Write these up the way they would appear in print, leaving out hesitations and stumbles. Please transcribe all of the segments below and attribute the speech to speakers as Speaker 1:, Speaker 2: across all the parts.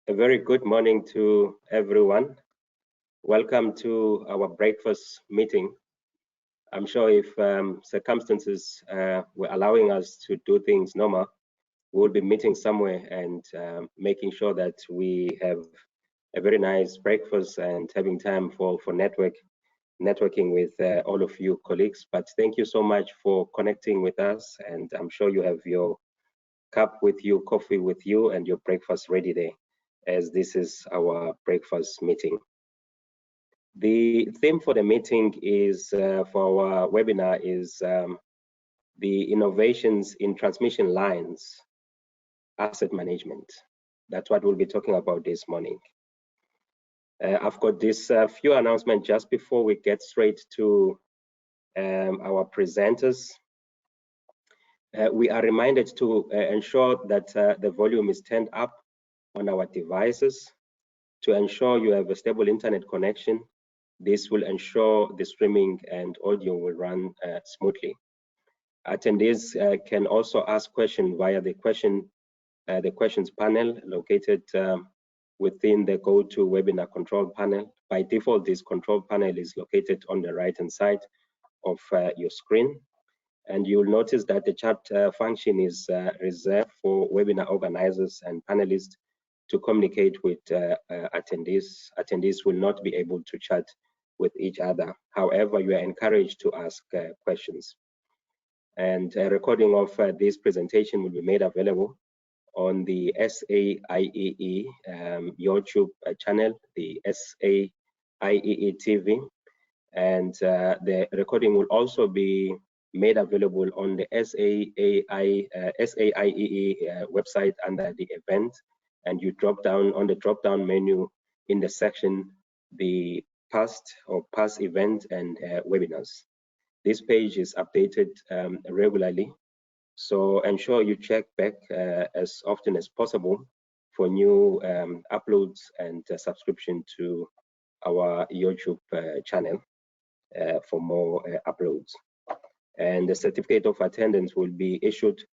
Speaker 1: A very good morning to everyone. Welcome to our breakfast meeting. I'm sure if circumstances were allowing us to do things normal, we'll be meeting somewhere and making sure that we have a very nice breakfast and having time for networking with all of you colleagues. But thank you so much for connecting with us, and I'm sure you have your cup with you, coffee with you, and your breakfast ready there, as this is our breakfast meeting. The theme for the meeting is, for our webinar, is the innovations in transmission lines asset management. That's what we'll be talking about this morning. I've got this few announcements just before we get straight to our presenters. We are reminded to ensure that the volume is turned up on our devices. To ensure you have a stable internet connection, this will ensure the streaming and audio will run smoothly. Attendees can also ask questions via the questions panel located within the GoToWebinar control panel. By default, this control panel is located on the right-hand side of your screen. And you'll notice that the chat function is reserved for webinar organizers and panelists to communicate with attendees. Attendees will not be able to chat with each other. However, you are encouraged to ask questions. And a recording of this presentation will be made available on the SAIEE YouTube channel, the SAIEE TV. And the recording will also be made available on the SAIEE website under the event, and you drop down on the drop-down menu in the section the past event and webinars. This page is updated regularly, so ensure you check back as often as possible for new uploads and subscription to our YouTube channel for more uploads. And the certificate of attendance will be issued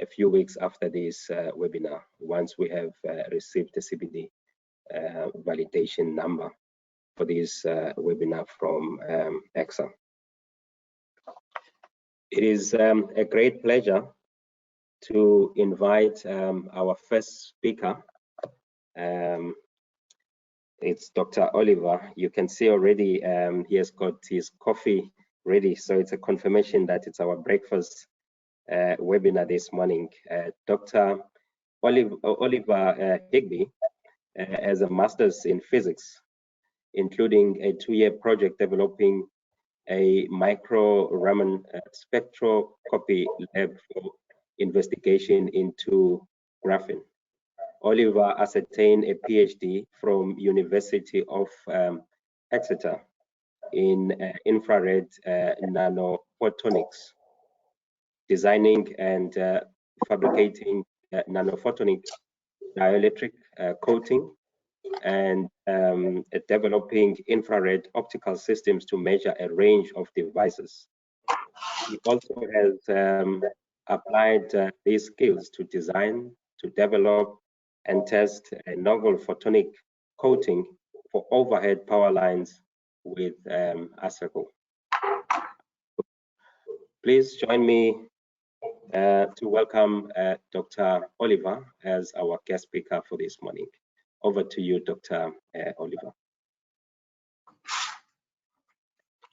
Speaker 1: a few weeks after this webinar, once we have received the CPD validation number for this webinar from Exeter. It is a great pleasure to invite our first speaker. It's Dr. Oliver. You can see already he has got his coffee ready, so it's a confirmation that it's our breakfast webinar this morning. Dr. Oliver Higbee has a master's in physics, including a 2-year project developing a micro-Raman spectroscopy lab for investigation into graphene. Oliver ascertained a PhD from University of Exeter in infrared nanophotonics, designing and fabricating nanophotonic dielectric coating, and developing infrared optical systems to measure a range of devices. He also has applied these skills to design, to develop, and test a novel photonic coating for overhead power lines with ASACO. Please join me to welcome Dr. Oliver as our guest speaker for this morning. Over to you, Dr. Oliver.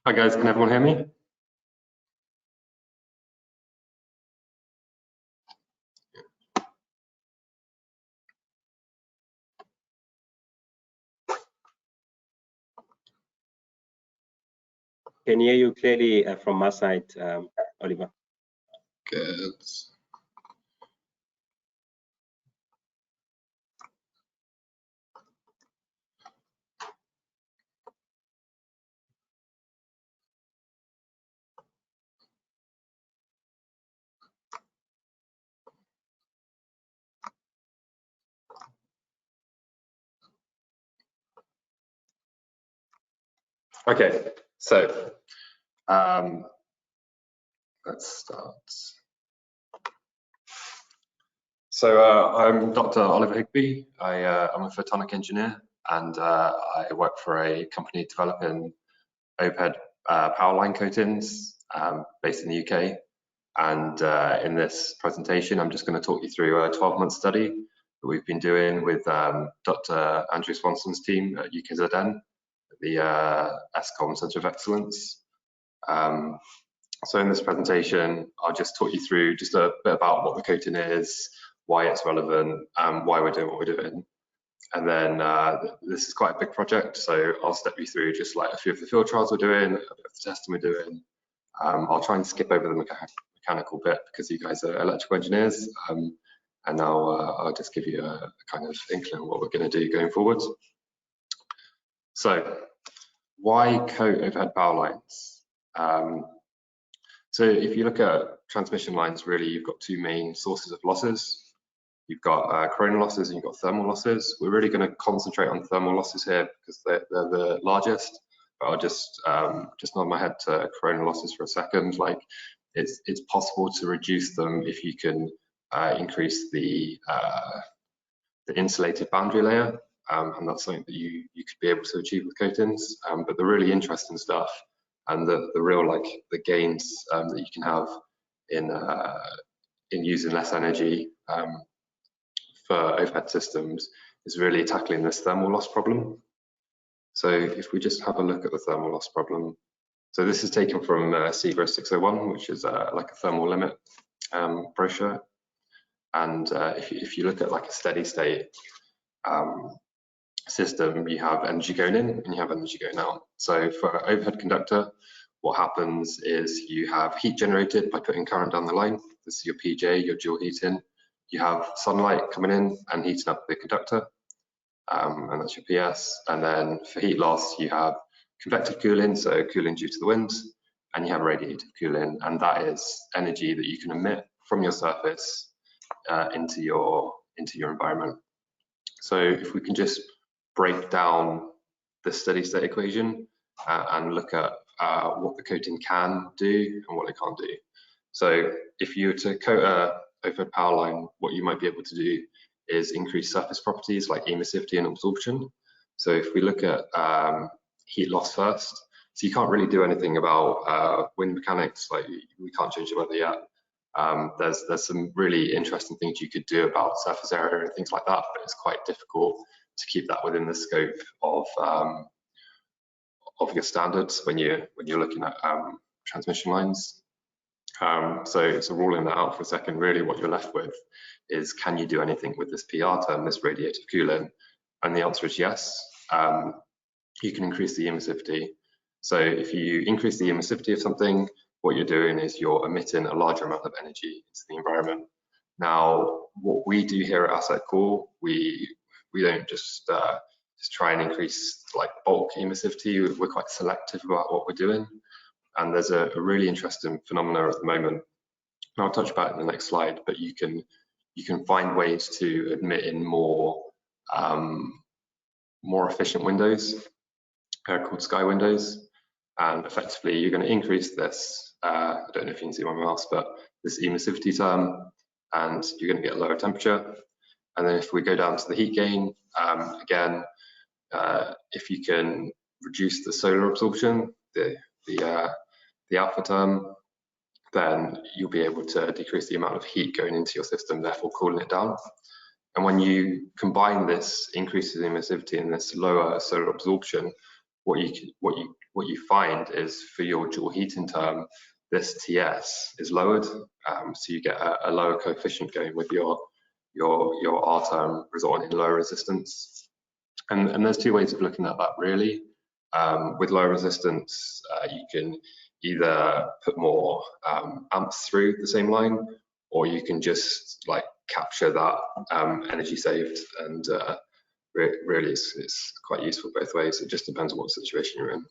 Speaker 2: Hi guys, can everyone hear me?
Speaker 1: Can hear you clearly from my side, Oliver.
Speaker 2: Good. Okay, so let's start. So I'm Dr. Oliver Higbee. I'm a photonic engineer, and I work for a company developing overhead power line coatings based in the UK. And in this presentation, I'm just going to talk you through a 12-month study that we've been doing with Dr. Andrew Swanson's team at UKZN, the ESCOM Centre of Excellence. So in this presentation, I'll just talk you through just a bit about what the coating is, why it's relevant, why we're doing what we're doing. And then this is quite a big project, so I'll step you through just like a few of the field trials we're doing, a bit of the testing we're doing. I'll try and skip over the mechanical bit because you guys are electrical engineers, and I'll just give you a kind of inkling of what we're going to do going forward. So why coat overhead power lines? So if you look at transmission lines, really you've got two main sources of losses. You've got coronal losses and you've got thermal losses. We're really going to concentrate on thermal losses here because they're the largest. But I'll just nod my head to coronal losses for a second. Like it's possible to reduce them if you can increase the insulated boundary layer, and that's something that you could be able to achieve with coatings. But the really interesting stuff and the real like the gains that you can have in using less energy for overhead systems is really tackling this thermal loss problem. So if we just have a look at the thermal loss problem, so this is taken from SAIEE 601, which is like a thermal limit brochure. And if you look at like a steady state system, you have energy going in and you have energy going out. So for overhead conductor, what happens is you have heat generated by putting current down the line. This is your PJ, your dual heating. You have sunlight coming in and heating up the conductor, and that's your PS. And then for heat loss, you have convective cooling, so cooling due to the wind, and you have radiative cooling, and that is energy that you can emit from your surface into your environment. So if we can just break down the steady state equation and look at what the coating can do and what it can't do. So if you were to coat a overhead power line, what you might be able to do is increase surface properties like emissivity and absorption. So if we look at heat loss first, so you can't really do anything about wind mechanics, like we can't change the weather yet. There's some really interesting things you could do about surface area and things like that, but it's quite difficult to keep that within the scope of your standards when you're looking at transmission lines. So ruling that out for a second, really what you're left with is, can you do anything with this PR term, this radiative cooling? And the answer is yes. You can increase the emissivity. So if you increase the emissivity of something, what you're doing is you're emitting a larger amount of energy into the environment. Now, what we do here at SAIEE Core, we don't just try and increase like bulk emissivity. We're quite selective about what we're doing. And there's a really interesting phenomena at the moment, and I'll touch about it in the next slide, but you can find ways to admit in more efficient windows called sky windows, and effectively you're going to increase this, I don't know if you can see my mouse, but this emissivity term, and you're going to get a lower temperature. And then if we go down to the heat gain, again, if you can reduce the solar absorption, the alpha term, then you'll be able to decrease the amount of heat going into your system, therefore cooling it down. And when you combine this increase in emissivity and this lower solar absorption, what you find is for your dual heating term, this TS is lowered, so you get a lower coefficient going with your R term, resulting in lower resistance. And there's two ways of looking at that really. With low resistance, you can either put more amps through the same line, or you can just like capture that energy saved, and really it's quite useful both ways. It just depends on what situation you're in.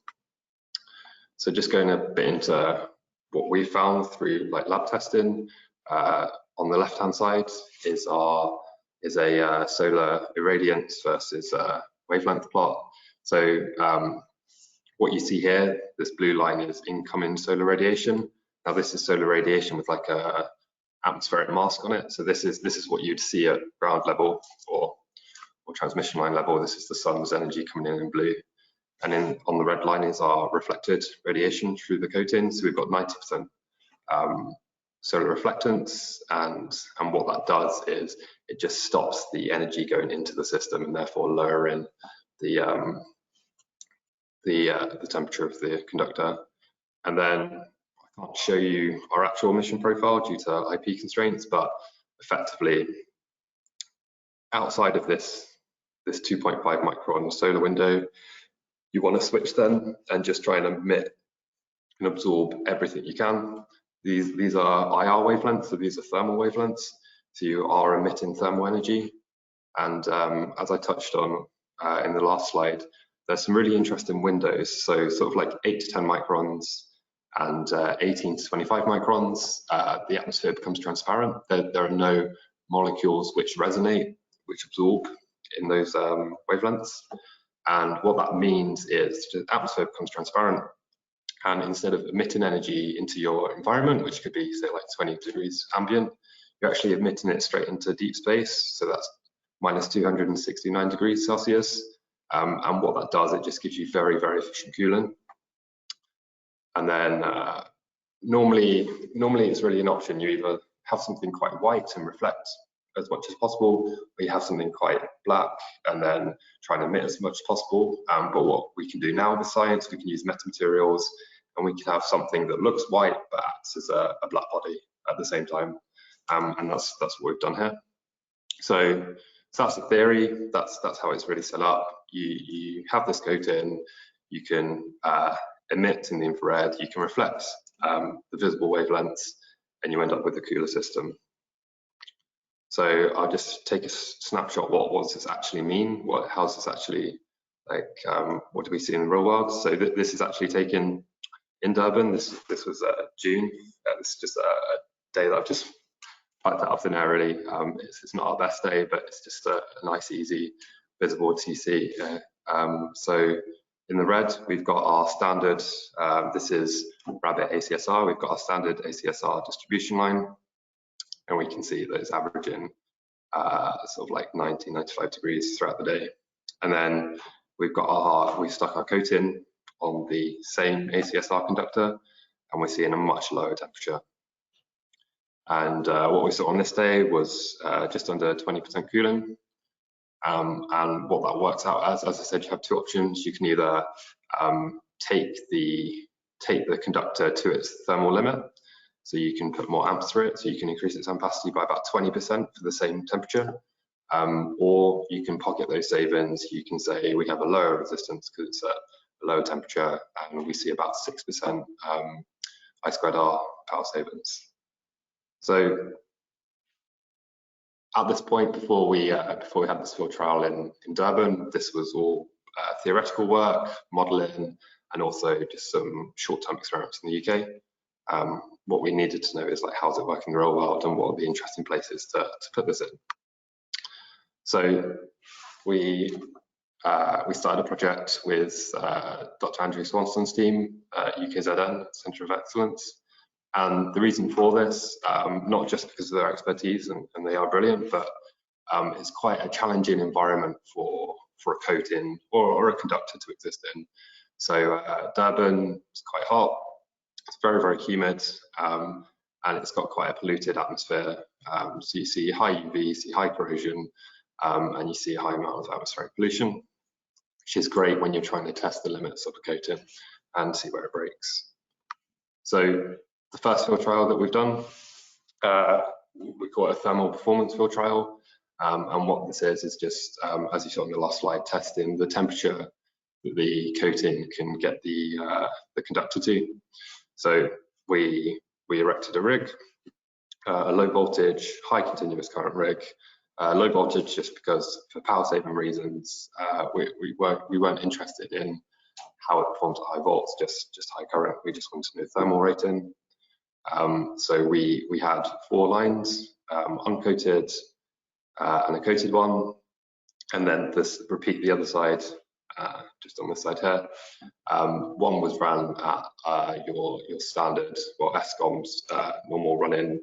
Speaker 2: So just going a bit into what we found through like lab testing. On the left hand side is a solar irradiance versus wavelength plot. So what you see here, this blue line is incoming solar radiation. Now this is solar radiation with like a atmospheric mask on it. So this is what you'd see at ground level or transmission line level. This is the sun's energy coming in blue. And on the red line is our reflected radiation through the coating. So we've got 90% solar reflectance, and what that does is it just stops the energy going into the system and therefore lowering the temperature of the conductor. And then I can't show you our actual emission profile due to IP constraints, but effectively outside of this 2.5 micron solar window, you want to switch then and just try and emit and absorb everything you can. These are IR wavelengths, so these are thermal wavelengths. So you are emitting thermal energy. And as I touched on in the last slide, there's some really interesting windows. So sort of like 8 to 10 microns and 18 to 25 microns, the atmosphere becomes transparent. There are no molecules which resonate, which absorb in those wavelengths. And what that means is the atmosphere becomes transparent, and instead of emitting energy into your environment, which could be say like 20 degrees ambient, you're actually emitting it straight into deep space. So that's minus 269 degrees Celsius. And what that does, it just gives you very, very efficient cooling. And then normally it's really an option. You either have something quite white and reflect as much as possible, or you have something quite black and then try and emit as much as possible. But what we can do now with science, we can use metamaterials, and we can have something that looks white but acts as a black body at the same time. And that's what we've done here. So that's the theory. That's how it's really set up. You have this coating, you can emit in the infrared, you can reflect the visible wavelengths, and you end up with a cooler system. So I'll just take a snapshot. What does this actually mean? How does this actually, like, what do we see in the real world? So this is actually taken in Durban. This was June. This is just a day that I've just plucked out of thin air, really. It's not our best day, but it's just a nice, easy, visible TC. So in the red, we've got our standard, this is Rabbit ACSR. We've got our standard ACSR distribution line, and we can see that it's averaging sort of like 90, 95 degrees throughout the day. And then we've stuck our coating on the same ACSR conductor, and we're seeing a much lower temperature. And what we saw on this day was just under 20% cooling. And what that works out as I said, you have two options. You can either take the conductor to its thermal limit, so you can put more amps through it, so you can increase its ampacity by about 20% for the same temperature, or you can pocket those savings. You can say we have a lower resistance because it's at a lower temperature, and we see about 6% I²R power savings. So at this point, before we had this field trial in Durban, this was all theoretical work, modelling, and also just some short-term experiments in the UK. What we needed to know is like, how's it work in the real world, and what are the interesting places to put this in. So we started a project with Dr. Andrew Swanston's team, UKZN, Centre of Excellence. And the reason for this, not just because of their expertise, and they are brilliant, but it's quite a challenging environment for a coating or a conductor to exist in. So Durban is quite hot, it's very, very humid, and it's got quite a polluted atmosphere. So you see high UV, you see high corrosion, and you see a high amount of atmospheric pollution, which is great when you're trying to test the limits of a coating and see where it breaks. So the first field trial that we've done, we call it a thermal performance field trial. And what this is just, as you saw on the last slide, testing the temperature that the coating can get the conductor to. So we erected a rig, a low voltage, high continuous current rig. Low voltage just because for power saving reasons, we weren't interested in how it performs at high volts, just high current. We just wanted to know thermal rating. So we had 4 lines, uncoated and a coated one, and then repeat the other side, just on this side here. One was ran at your standard, well, Eskom's normal running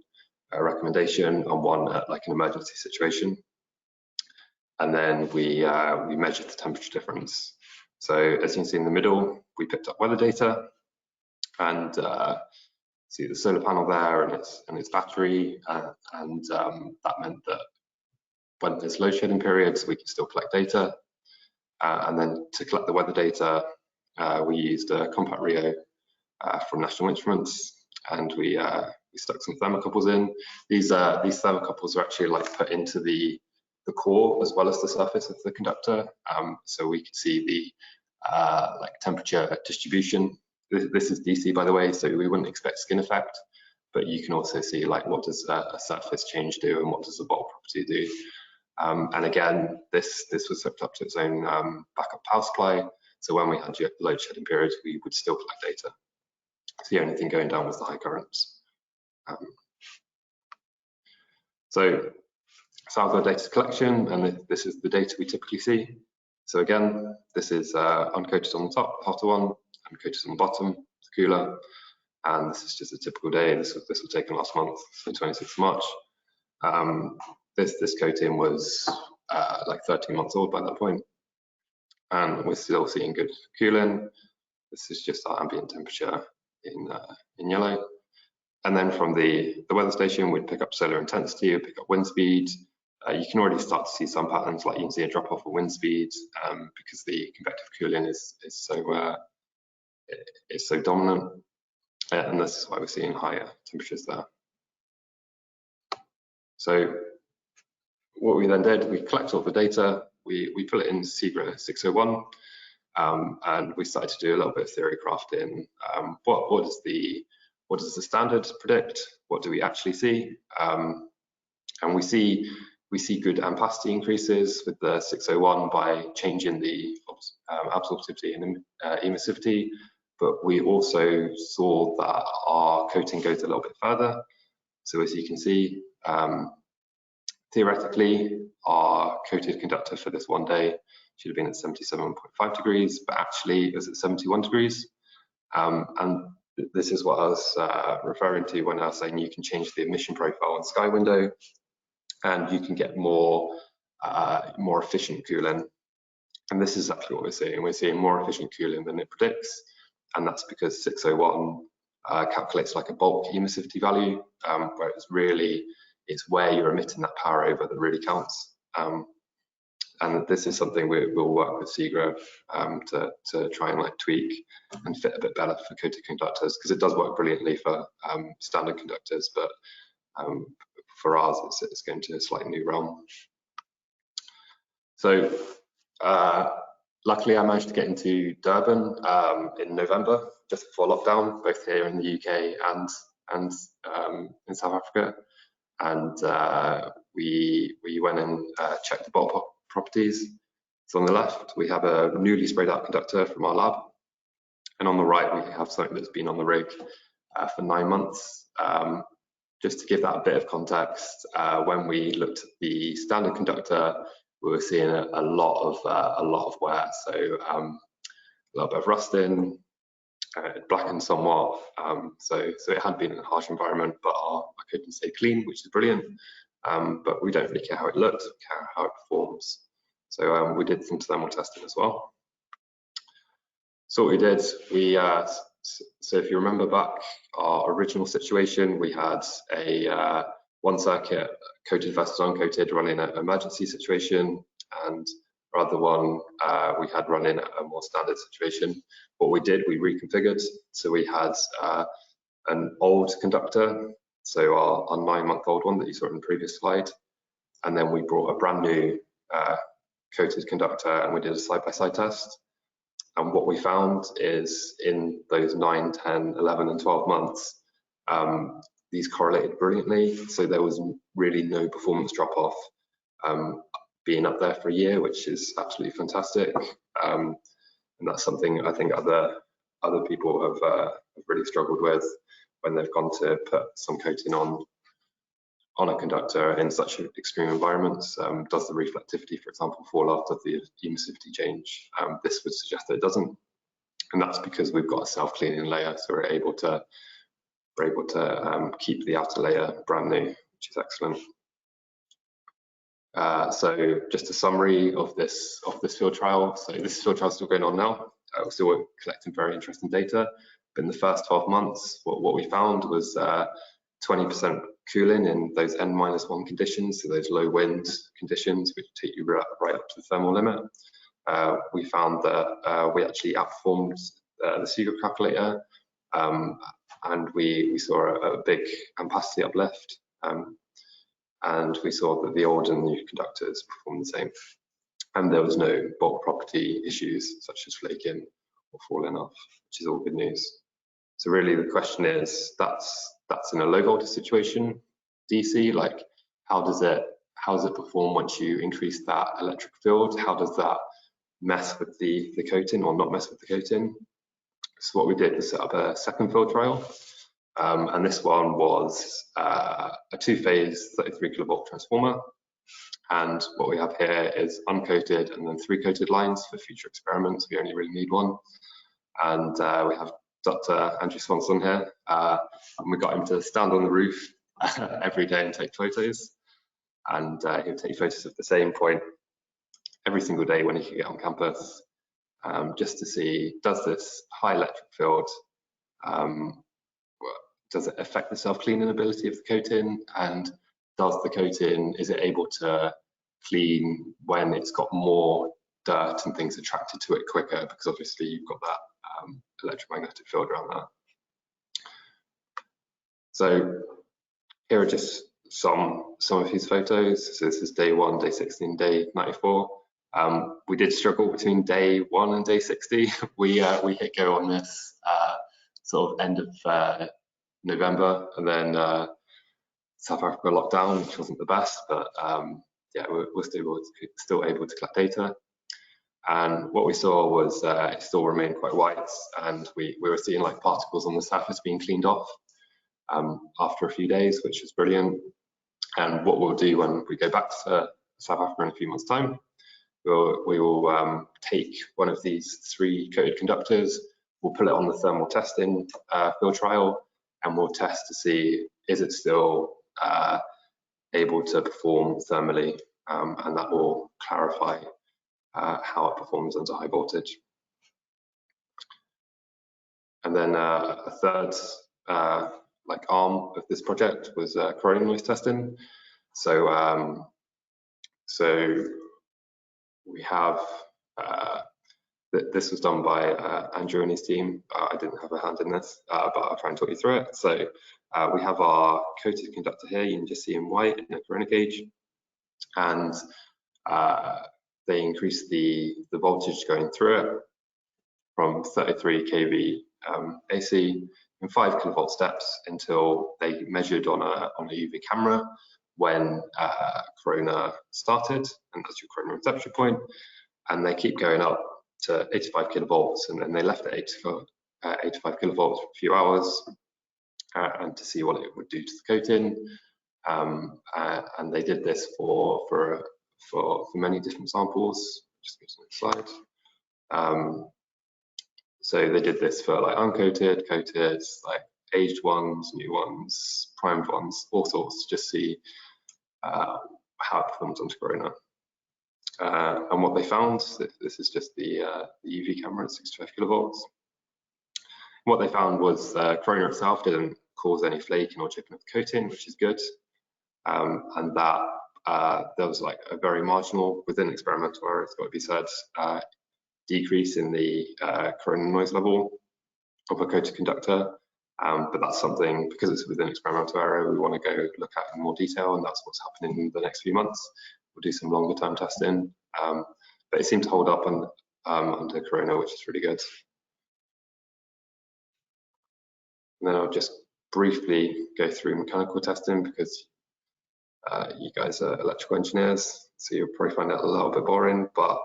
Speaker 2: recommendation and one at like an emergency situation. And then we measured the temperature difference. So as you can see in the middle, we picked up weather data and see the solar panel there and its battery, and that meant that when there's load shedding periods, we can still collect data. And then to collect the weather data, we used a compact Rio from National Instruments, and we stuck some thermocouples in. These thermocouples are actually like put into the core as well as the surface of the conductor, so we could see the like temperature distribution. This is DC, by the way, so we wouldn't expect skin effect, but you can also see like what does a surface change do and what does the bulk property do. And again, this was hooked up to its own backup power supply, so when we had load shedding periods, we would still collect data. So the only thing going down was the high currents. So sample data collection, and this is the data we typically see. So again, this is uncoated on the top, the hotter one, uncoated on the bottom, the cooler, and this is just a typical day. This was taken last month, so 26th March. This coating was like 13 months old by that point, and we're still seeing good cooling. This is just our ambient temperature in yellow. And then from the weather station, we'd pick up solar intensity, we'd pick up wind speed. You can already start to see some patterns, like you can see a drop off of wind speed because the convective cooling is so dominant, and this is why we're seeing higher temperatures there. So what we then did, we collect all the data, we put it in SAIEE 601, and we started to do a little bit of theory crafting. What does the standard predict? What do we actually see? And we see good ampacity increases with the 601 by changing the absorptivity and emissivity, but we also saw that our coating goes a little bit further. So as you can see, theoretically, our coated conductor for this one day should have been at 77.5 degrees, but actually it was at 71 degrees. And this is what I was referring to when I was saying you can change the emission profile on sky window, and you can get more efficient cooling. And this is actually what we're seeing. We're seeing more efficient cooling than it predicts, and that's because 601 calculates like a bulk emissivity value, where it's where you're emitting that power over that really counts. And this is something we'll work with SAIEE to try and like tweak and fit a bit better for coated conductors, because it does work brilliantly for standard conductors, but for ours it's going to a slightly new realm. So luckily I managed to get into Durban in November, just before lockdown, both here in the UK and in South Africa. And we went and checked the bulk properties. So on the left, we have a newly sprayed out conductor from our lab. And on the right, we have something that's been on the rig for 9 months. Just to give that a bit of context, when we looked at the standard conductor, we were seeing a lot of wear. So a little bit of rusting, it blackened somewhat. So it had been in a harsh environment, but our coating stayed clean, which is brilliant. But we don't really care how it looks, we care how it performs. So we did some thermal testing as well. So what we did, so if you remember back our original situation, we had a one circuit coated versus uncoated running an emergency situation, and our other one we had running a more standard situation. What we did, we reconfigured. So we had an old conductor, so our 9-month-old one that you saw in the previous slide, and then we brought a brand new coated conductor and we did a side-by-side test. And what we found is in those 9, 10, 11 and 12 months, these correlated brilliantly. So there was really no performance drop-off being up there for a year, which is absolutely fantastic. And that's something I think other people have really struggled with when they've gone to put some coating on a conductor in such extreme environments. Does the reflectivity, for example, fall after the emissivity change? This would suggest that it doesn't, and that's because we've got a self-cleaning layer, so we're able to keep the outer layer brand new, which is excellent. So just a summary of this field trial. So this field trial is still going on now. We're still collecting very interesting data. But in the first 12 months, what we found was 20% cooling in those N-1 conditions, so those low wind conditions, which take you right up to the thermal limit. We found that we actually outperformed the SAIEE calculator, and we saw a big ampacity uplift. And we saw that the old and new conductors performed the same. And there was no bulk property issues such as flaking or falling off, which is all good news. So really the question is, that's in a low voltage situation, DC, like how does it perform once you increase that electric field? How does that mess with the coating or not mess with the coating? So what we did was set up a second field trial. And this one was a two-phase 33 kilovolt transformer. And what we have here is uncoated and then 3 coated lines for future experiments. We only really need one. And we have Dr. Andrew Swanson here. And we got him to stand on the roof every day and take photos. And he'll take photos of the same point every single day when he can get on campus, just to see, does this high electric field, does it affect the self-cleaning ability of the coating? And does the coating, is it able to clean when it's got more dirt and things attracted to it quicker? Because obviously you've got that electromagnetic field around that. So here are just some of his photos. So this is day 1, day 16, day 94. We did struggle between day 1 and day 60. We hit go on this sort of end of November, and then South Africa locked down, which wasn't the best, but yeah, we're still able to collect data. And what we saw was it still remained quite white, and we were seeing like particles on the surface being cleaned off after a few days, which was brilliant. And what we'll do when we go back to South Africa in a few months' time, we will take one of these 3 coated conductors, we'll put it on the thermal testing field trial, and we'll test to see, is it still able to perform thermally, and that will clarify how it performs under high voltage. And then a third like arm of this project was corona noise testing. So we have this was done by Andrew and his team. I didn't have a hand in this, but I'll try and talk you through it. So we have our coated conductor here. You can just see in white in a corona gauge, and they increase the voltage going through it from 33 kV AC in 5 kilovolt steps until they measured on a UV camera when corona started, and that's your corona reception point, and they keep going up to 85 kilovolts, and then they left at 85 kilovolts for a few hours and to see what it would do to the coating. And they did this for many different samples. Just go to the next slide. So they did this for like uncoated, coated, like aged ones, new ones, primed ones, all sorts, to just see how it performs under corona. And what they found, this is just the UV camera at 65 kilovolts. What they found was corona itself didn't cause any flaking or chipping of the coating, which is good. And that there was like a very marginal, within experimental error, it's got to be said, decrease in the corona noise level of a coated conductor. But that's something, because it's within experimental error, we want to go look at in more detail, and that's what's happening in the next few months. We'll do some longer term testing, but it seemed to hold up under corona, which is really good. And then I'll just briefly go through mechanical testing, because you guys are electrical engineers, so you'll probably find it a little bit boring, but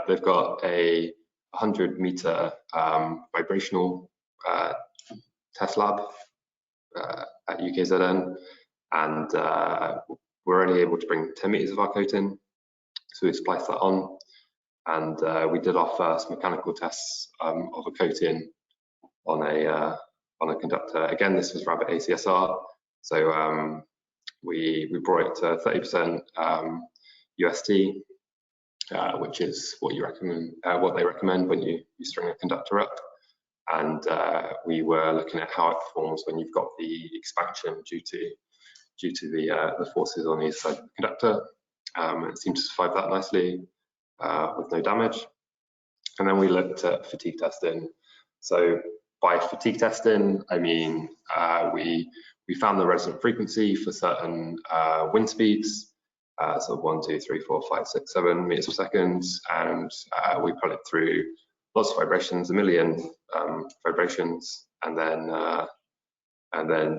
Speaker 2: they've got a 100-meter vibrational test lab at UKZN, and we're only able to bring 10 meters of our coating, so we spliced that on, and we did our first mechanical tests of a coating on a conductor. Again, this was rabbit ACSR, so we brought it to 30% UST, which is what you recommend, what they recommend when you string a conductor up. And we were looking at how it performs when you've got the expansion due to the forces on either side of the conductor. It seemed to survive that nicely with no damage. And then we looked at fatigue testing. So by fatigue testing, I mean we found the resonant frequency for certain wind speeds, so 1, 2, 3, 4, 5, 6, 7 meters per second, and we put it through lots of vibrations, 1 million vibrations, and then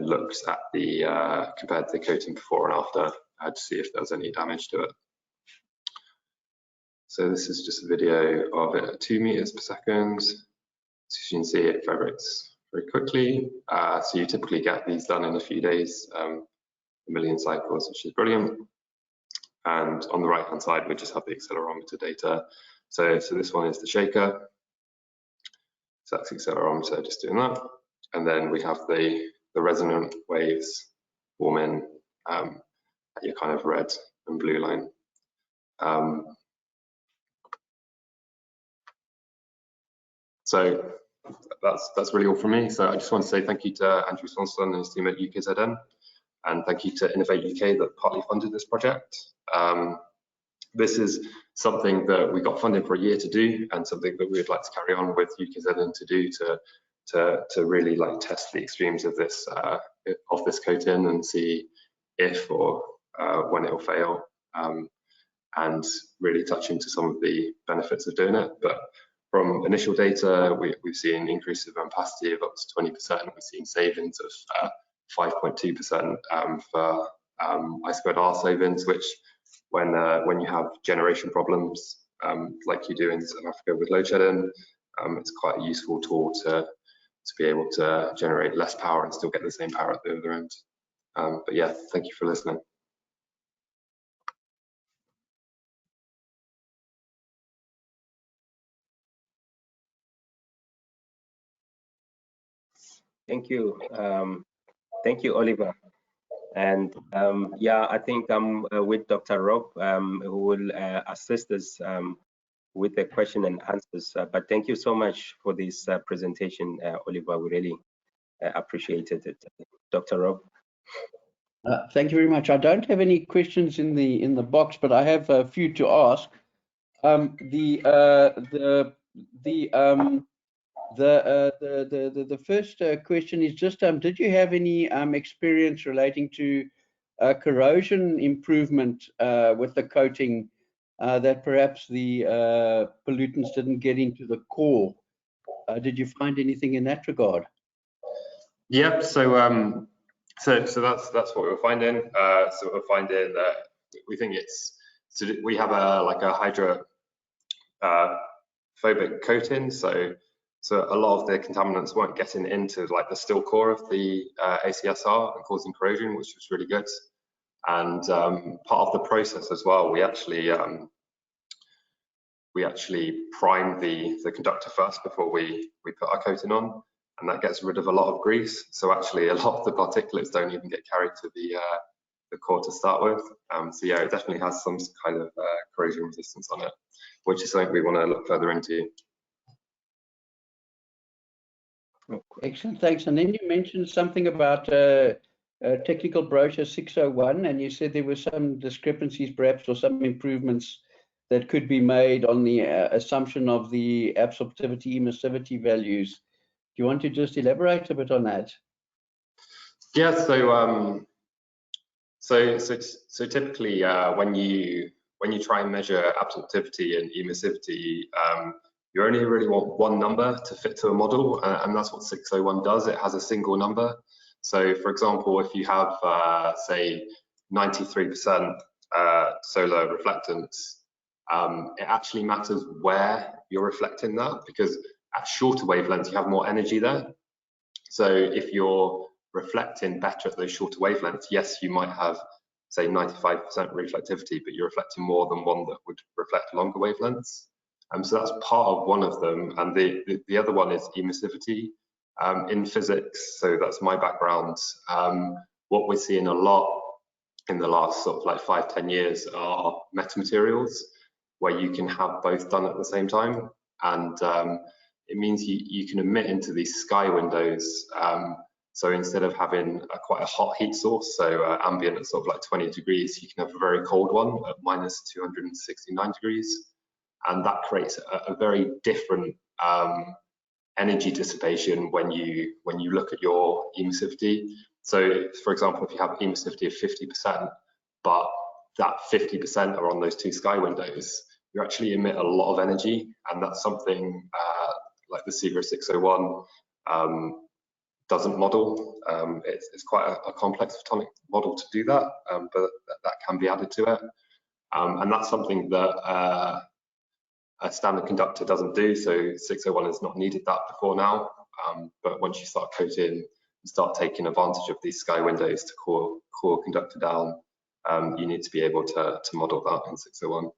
Speaker 2: looked at the compared the coating before and after to see if there was any damage to it. So this is just a video of it at 2 meters per second. So you can see it vibrates very quickly. So you typically get these done in a few days, 1 million cycles, which is brilliant. And on the right hand side, we just have the accelerometer data. So this one is the shaker. So that's the accelerometer just doing that. And then we have the resonant waves forming at your kind of red and blue line. So that's really all from me. So I just want to say thank you to Andrew Swanson and his team at UKZN, and thank you to Innovate UK that partly funded this project. This is something that we got funding for a year to do, and something that we would like to carry on with UKZN to do to really like test the extremes of this coating and see if or when it will fail, and really touch into some of the benefits of doing it. But from initial data, we've seen increases of ampacity of up to 20%. We've seen savings of 5.2% for I2R savings, which when you have generation problems like you do in South Africa with load shedding, it's quite a useful tool to be able to generate less power and still get the same power at the other end. But yeah, thank you for listening.
Speaker 1: Thank you. Thank you, Oliver. And yeah, I think I'm with Dr. Rob, who will assist us with the question and answers. But thank you so much for this presentation, Oliver. We really appreciated it. Dr. Rob.
Speaker 3: Thank you very much. I don't have any questions in the box, but I have a few to ask. The first question is just, did you have any experience relating to corrosion improvement with the coating, that perhaps the pollutants didn't get into the core? Did you find anything in that regard?
Speaker 2: Yep. So that's what we're finding. So we're finding that we think we have a hydrophobic coating. So a lot of the contaminants weren't getting into like the steel core of the ACSR and causing corrosion, which was really good. And part of the process as well, we actually prime the conductor first before we put our coating on, and that gets rid of a lot of grease. So actually a lot of the particulates don't even get carried to the core to start with. So yeah, it definitely has some kind of corrosion resistance on it, which is something we want to look further into.
Speaker 3: Excellent, thanks. And then you mentioned something about technical brochure 601, and you said there were some discrepancies perhaps, or some improvements that could be made on the assumption of the absorptivity, emissivity values. Do you want to just elaborate a bit on that?
Speaker 2: Yeah, so typically when you try and measure absorptivity and emissivity, you only really want one number to fit to a model, and that's what 601 does. It has a single number. So for example, if you have say 93% solar reflectance, it actually matters where you're reflecting that, because at shorter wavelengths you have more energy there. So if you're reflecting better at those shorter wavelengths, yes, you might have say 95% reflectivity, but you're reflecting more than one that would reflect longer wavelengths. So that's part of one of them, and the other one is emissivity. In physics, so that's my background, what we're seeing a lot in the last sort of like 5-10 years are metamaterials, where you can have both done at the same time. And it means you can emit into these sky windows. So instead of having quite a hot heat source, so ambient at sort of like 20 degrees, you can have a very cold one at minus 269 degrees. And that creates a very different energy dissipation when you look at your emissivity. So for example, if you have emissivity of 50%, but that 50% are on those two sky windows, you actually emit a lot of energy, and that's something like the SAIEE 601 doesn't model. It's quite a complex photonic model to do that, but that can be added to it. And that's something that a standard conductor doesn't do, so 601 has not needed that before now. But once you start coating and start taking advantage of these sky windows to cool conductor down, you need to be able to model that in 601.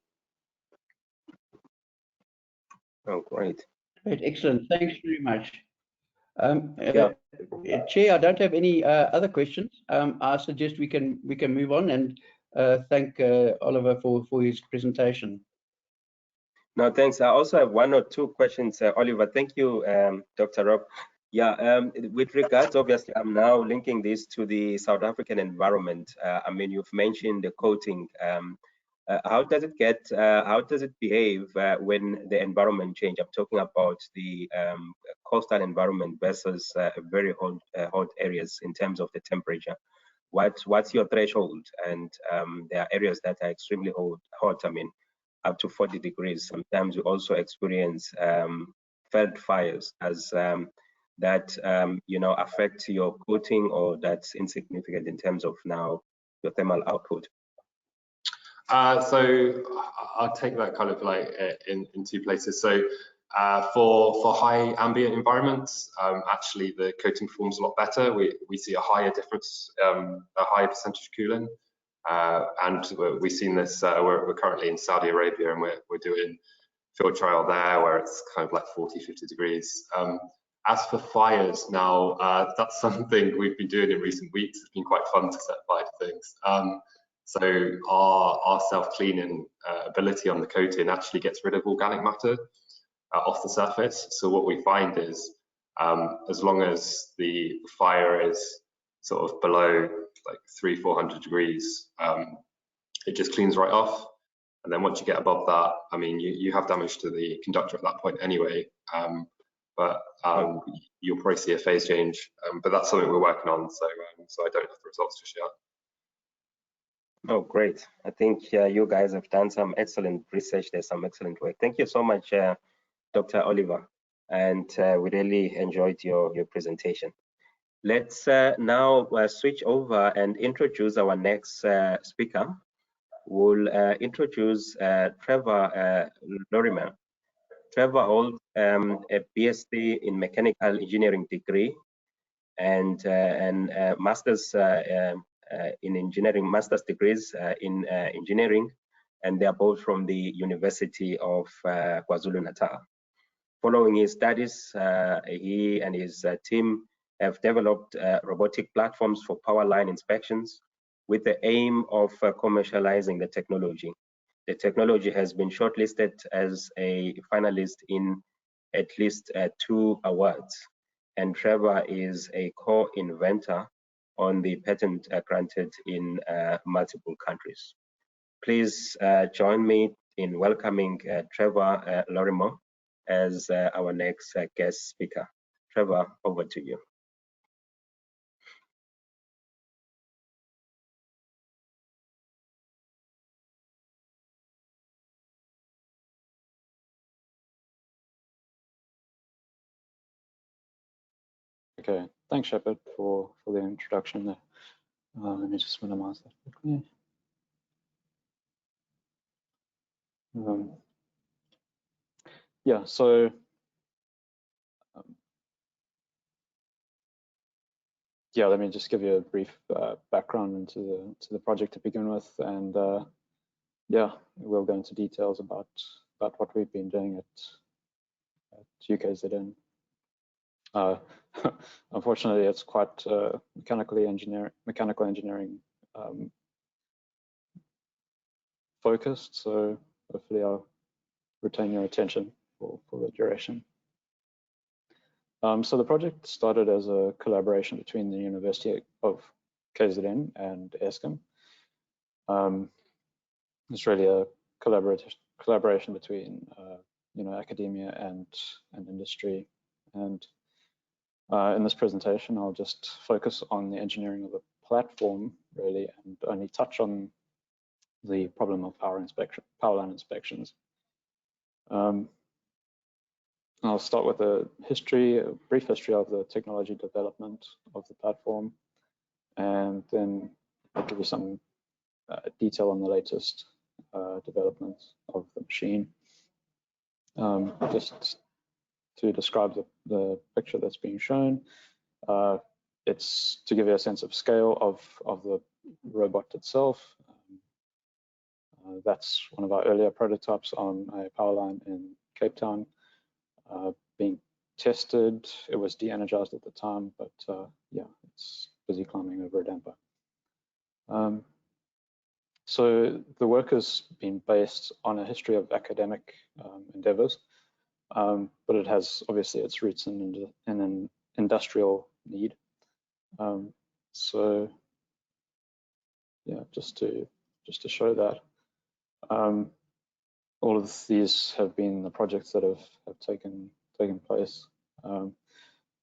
Speaker 1: Oh, great.
Speaker 3: Great, excellent. Thanks very much. Chair, I don't have any other questions. I suggest we can move on and thank Oliver for his presentation.
Speaker 1: No, thanks. I also have one or two questions, Oliver. Thank you, Dr. Rob. Yeah, with regards, obviously, I'm now linking this to the South African environment. I mean, you've mentioned the coating. How does it behave when the environment change? I'm talking about the coastal environment versus very hot areas in terms of the temperature. What's your threshold? And there are areas that are extremely hot. I mean, up to 40 degrees. Sometimes we also experience felt fires as that affect your coating, or that's insignificant in terms of now your thermal output.
Speaker 2: So I'll take that kind of like in two places. So for high ambient environments, actually the coating performs a lot better. We see a higher difference, a higher percentage cooling. And we've seen this, we're currently in Saudi Arabia, and we're doing field trial there where it's kind of like 40-50 degrees. As for fires now, that's something we've been doing in recent weeks. It's been quite fun to set fire to things. So our self-cleaning ability on the coating actually gets rid of organic matter off the surface. So what we find is, as long as the fire is sort of below like 300-400 degrees, it just cleans right off. And then once you get above that, I mean, you have damage to the conductor at that point anyway. But you'll probably see a phase change. But that's something we're working on, so I don't have the results just yet.
Speaker 1: Oh, great. I think you guys have done some excellent research. There's some excellent work. Thank you so much, Dr. Oliver. And we really enjoyed your presentation. Let's now switch over and introduce our next speaker. We'll introduce Trevor Lorimer. Trevor holds a BSc in Mechanical Engineering degree and Master's in Engineering, Master's degrees in Engineering, and they are both from the University of KwaZulu Natal. Following his studies, he and his team have developed robotic platforms for power line inspections with the aim of commercializing the technology. The technology has been shortlisted as a finalist in at least 2 awards, and Trevor is a co-inventor on the patent granted in multiple countries. Please join me in welcoming Trevor Lorimer as our next guest speaker. Trevor, over to you.
Speaker 4: Okay, thanks Sheperd for the introduction there. Let me just minimize that quickly. Yeah, so yeah, let me just give you a brief background into the project to begin with, and yeah, we'll go into details about what we've been doing at UKZN. Unfortunately, it's quite mechanical engineering focused, so hopefully I'll retain your attention for the duration. So the project started as a collaboration between the University of KZN and Eskom. It's really a collaboration between academia and industry. And in this presentation, I'll just focus on the engineering of the platform, really, and only touch on the problem of power line inspections. I'll start with a brief history of the technology development of the platform, and then I'll give you some detail on the latest developments of the machine. Just to describe the picture that's being shown, it's to give you a sense of scale of the robot itself. That's one of our earlier prototypes on a power line in Cape Town being tested. It was de-energized at the time, but yeah, it's busy climbing over a damper. So the work has been based on a history of academic endeavors, but it has obviously its roots in an industrial need. So yeah, just to show that. All of these have been the projects that have taken place,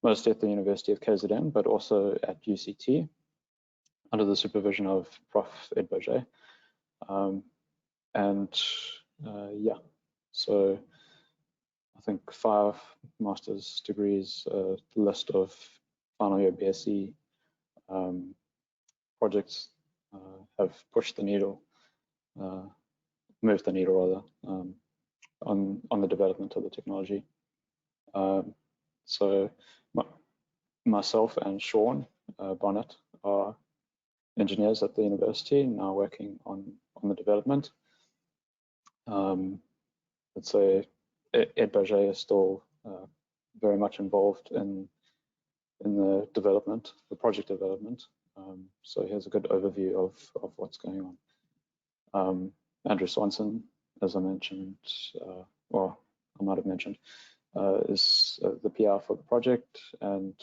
Speaker 4: mostly at the University of KZN, but also at UCT, under the supervision of Prof. Ed Bourget. Yeah, so I think 5 master's degrees, a list of final year BSc projects have pushed the needle, moved the needle rather, on the development of the technology. So myself and Sean Bonnet are engineers at the university, now working on the development. Let's say Ed Bourget is still very much involved in the development, the project development. So here's a good overview of what's going on. Andrew Swanson, as I mentioned, well, I might have mentioned, is the PR for the project, and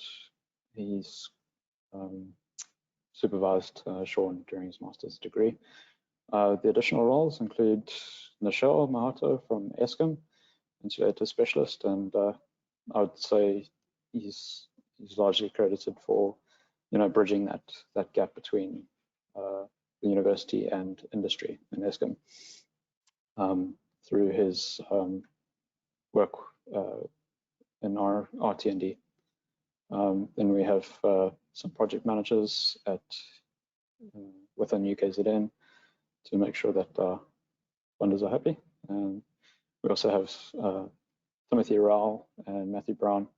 Speaker 4: he's supervised Sean during his master's degree. The additional roles include Michelle Mahato from Eskom, insulator specialist, and I would say he's largely credited for bridging that gap between the university and industry in Eskom through his work in our RT&D. Then we have some project managers within UKZN to make sure that funders are happy. And we also have Timothy Rowell and Matthew Brown,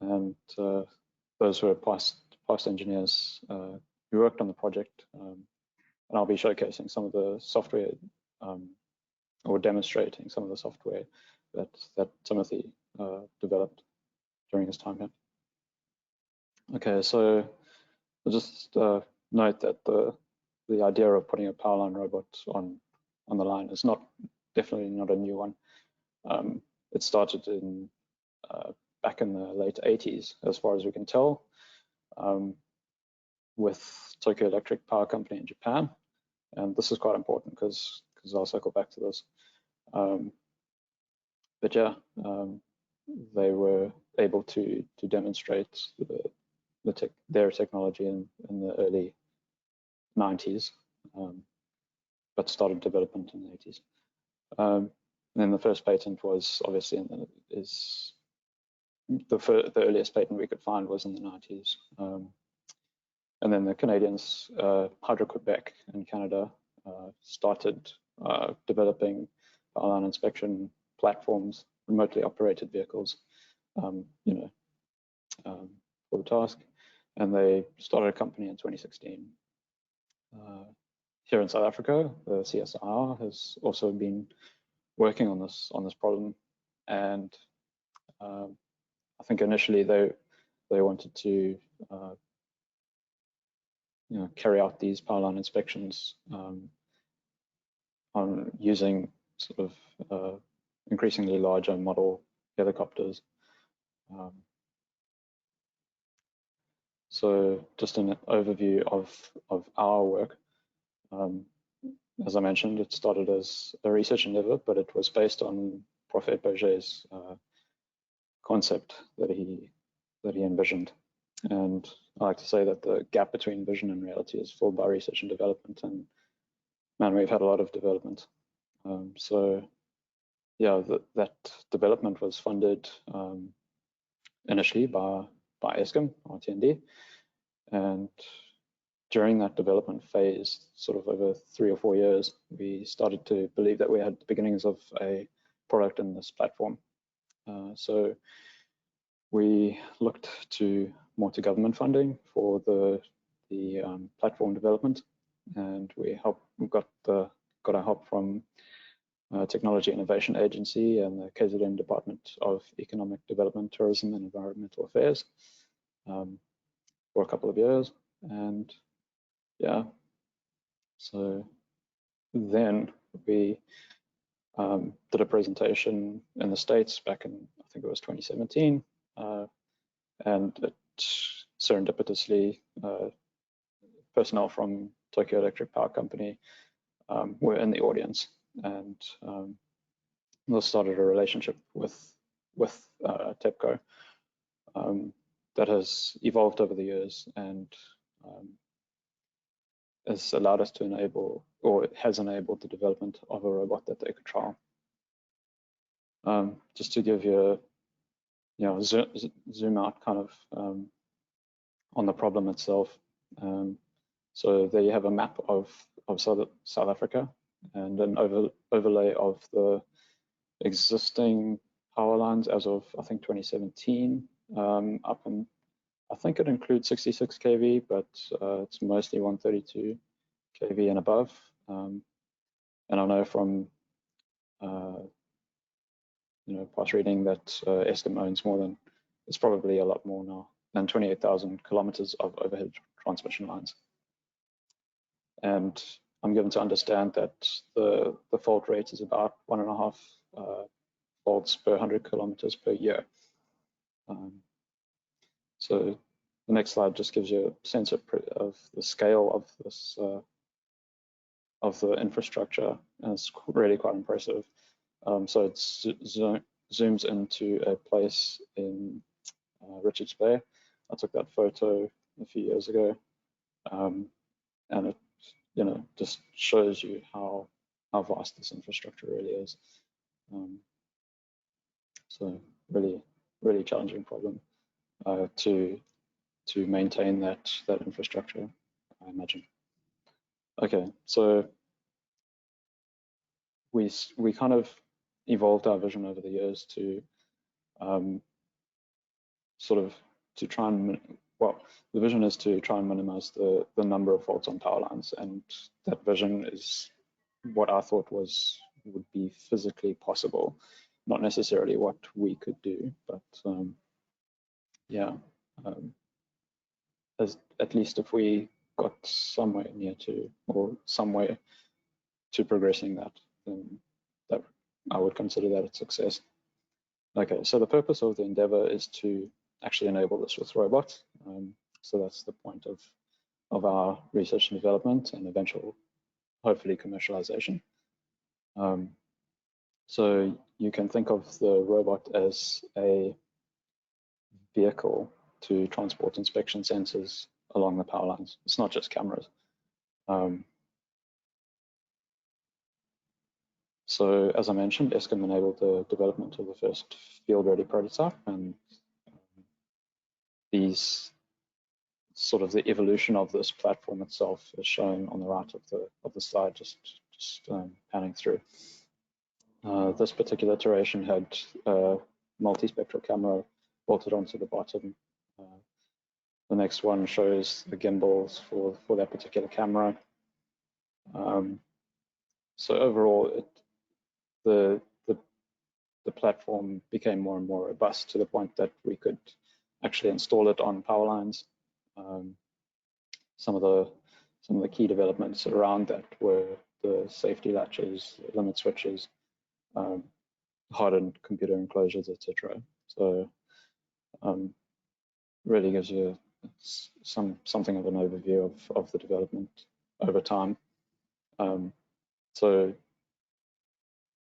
Speaker 4: and those who are past engineers who worked on the project. And I'll be showcasing some of the software or demonstrating some of the software that Timothy developed during his time here. Okay, so I'll just note that the idea of putting a power line robot on the line is definitely not a new one. It started back in the late 80s, as far as we can tell, with Tokyo Electric Power Company in Japan. And this is quite important because I'll circle back to this. But yeah, they were able to demonstrate their technology in the early 90s, but started development in the 80s. And then the first patent was obviously the earliest patent we could find was in the 90s. And then the Canadians, Hydro-Quebec in Canada, started developing power line inspection platforms, remotely operated vehicles, for the task. And they started a company in 2016. Here in South Africa, the CSIR has also been working on this problem, and I think initially they wanted to carry out these power line inspections on using sort of increasingly larger model helicopters. So just an overview of our work. As I mentioned, it started as a research endeavor, but it was based on Prof. Berger's concept that he envisioned. And I like to say that the gap between vision and reality is filled by research and development. And man, we've had a lot of development. So yeah, that development was funded initially by Eskom, RTND, and during that development phase, sort of over 3 or 4 years, we started to believe that we had the beginnings of a product in this platform. So we looked more to government funding for the platform development, and we got our help from Technology Innovation Agency and the KZN Department of Economic Development, Tourism and Environmental Affairs for a couple of years. And yeah, so then we did a presentation in the States back in, I think it was 2017, and it serendipitously personnel from Tokyo Electric Power Company were in the audience, and this started a relationship with TEPCO that has evolved over the years and has allowed us to enable, or has enabled, the development of a robot that they could trial. Just to give you zoom out kind of on the problem itself. So there you have a map of South Africa and an overlay of the existing power lines as of, I think, 2017 up, and I think it includes 66 kV, but it's mostly 132 kV and above. And I know from past reading that Eskom owns more than, it's probably a lot more now, than 28,000 kilometers of overhead transmission lines. And I'm given to understand that the fault rate is about 1.5 faults per 100 kilometers per year. So the next slide just gives you a sense of the scale of this of the infrastructure, and it's really quite impressive. So it zooms into a place in Richards Bay. I took that photo a few years ago, and it just shows you how vast this infrastructure really is. So really challenging problem to maintain that infrastructure, I imagine. Okay, so we kind of evolved our vision over the years to try and, well, the vision is to try and minimize the number of faults on power lines, and that vision is what I thought would be physically possible, not necessarily what we could do, but at least if we got somewhere near to, or some way to progressing that, then that I would consider that a success. Okay, so the purpose of the endeavor is to actually enable this with robots. So that's the point of our research and development and eventual, hopefully, commercialization. So you can think of the robot as a vehicle to transport inspection sensors along the power lines. It's not just cameras. So as I mentioned, Eskom enabled the development of the first field-ready prototype, and these sort of the evolution of this platform itself is shown on the right of the slide, just panning through. This particular iteration had a multispectral camera bolted onto the bottom. The next one shows the gimbals for that particular camera. So overall, the platform became more and more robust to the point that we could actually install it on power lines. Some of the key developments around that were the safety latches, limit switches, hardened computer enclosures, etc. So really gives you something of an overview of the development over time. So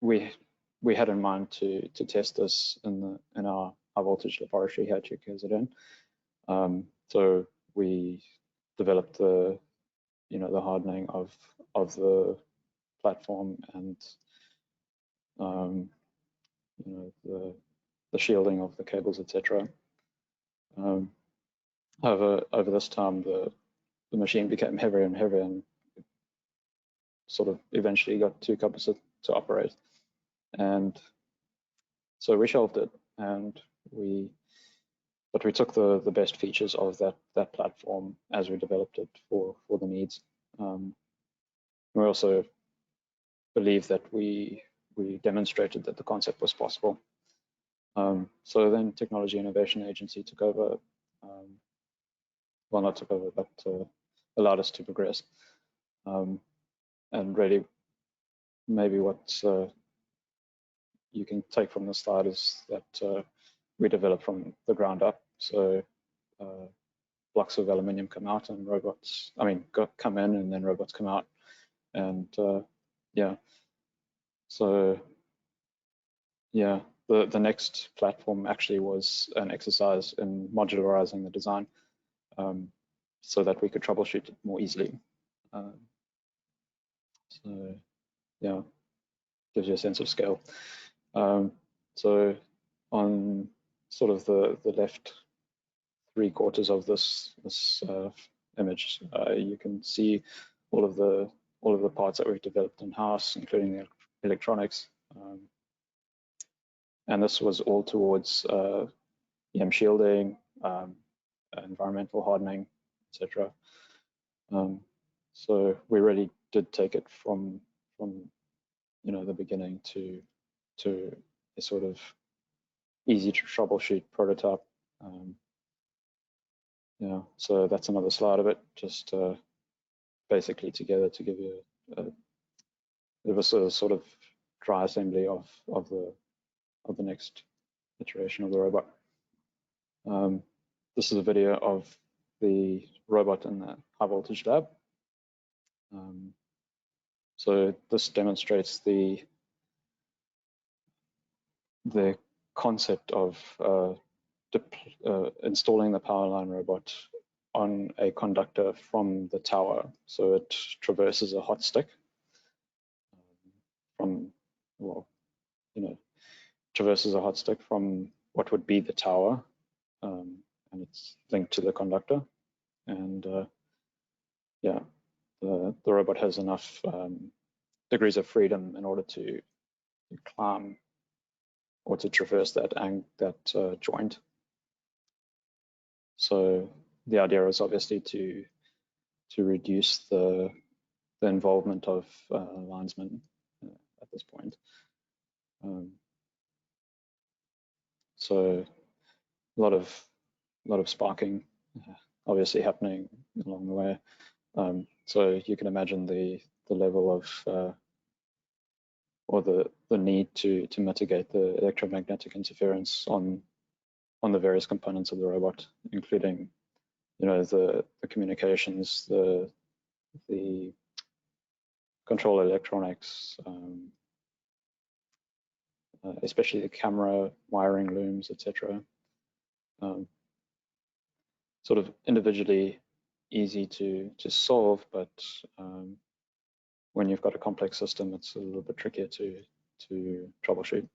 Speaker 4: we had in mind to test this in our high voltage laboratory here at UKZN. So we developed the hardening of the platform and the shielding of the cables, etc. Over this time, the machine became heavier and heavier, and sort of eventually got too cumbersome to operate, and so we shelved it. But we took the best features of that platform as we developed it for the needs. We also believe that we demonstrated that the concept was possible. So then Technology Innovation Agency took over, well, not took over, but allowed us to progress. And really, maybe what you can take from the slide is that we developed from the ground up. So blocks of aluminium come out and robots, come in and then robots come out. And yeah, so yeah, the next platform actually was an exercise in modularizing the design so that we could troubleshoot it more easily. So yeah, gives you a sense of scale. So on sort of the left 3/4 of this image, you can see all of the parts that we've developed in-house, including the electronics. And this was all towards EM shielding, environmental hardening, etc. So we really did take it from the beginning to a sort of easy to troubleshoot prototype. Yeah, so that's another slide of it, just basically together to give you a sort of dry assembly of the next iteration of the robot. This is a video of the robot in the high voltage lab. So this demonstrates the concept of installing the power line robot on a conductor from the tower. So it traverses a hot stick traverses a hot stick from what would be the tower, and it's linked to the conductor. And yeah, the robot has enough degrees of freedom in order to climb or to traverse that joint. So the idea is obviously to reduce the involvement of linesmen at this point. So a lot of sparking obviously happening along the way. So you can imagine the level of or the need to mitigate the electromagnetic interference on the various components of the robot, including the communications, the control electronics, especially the camera wiring looms, etc. Sort of individually easy to solve, but when you've got a complex system, it's a little bit trickier to troubleshoot.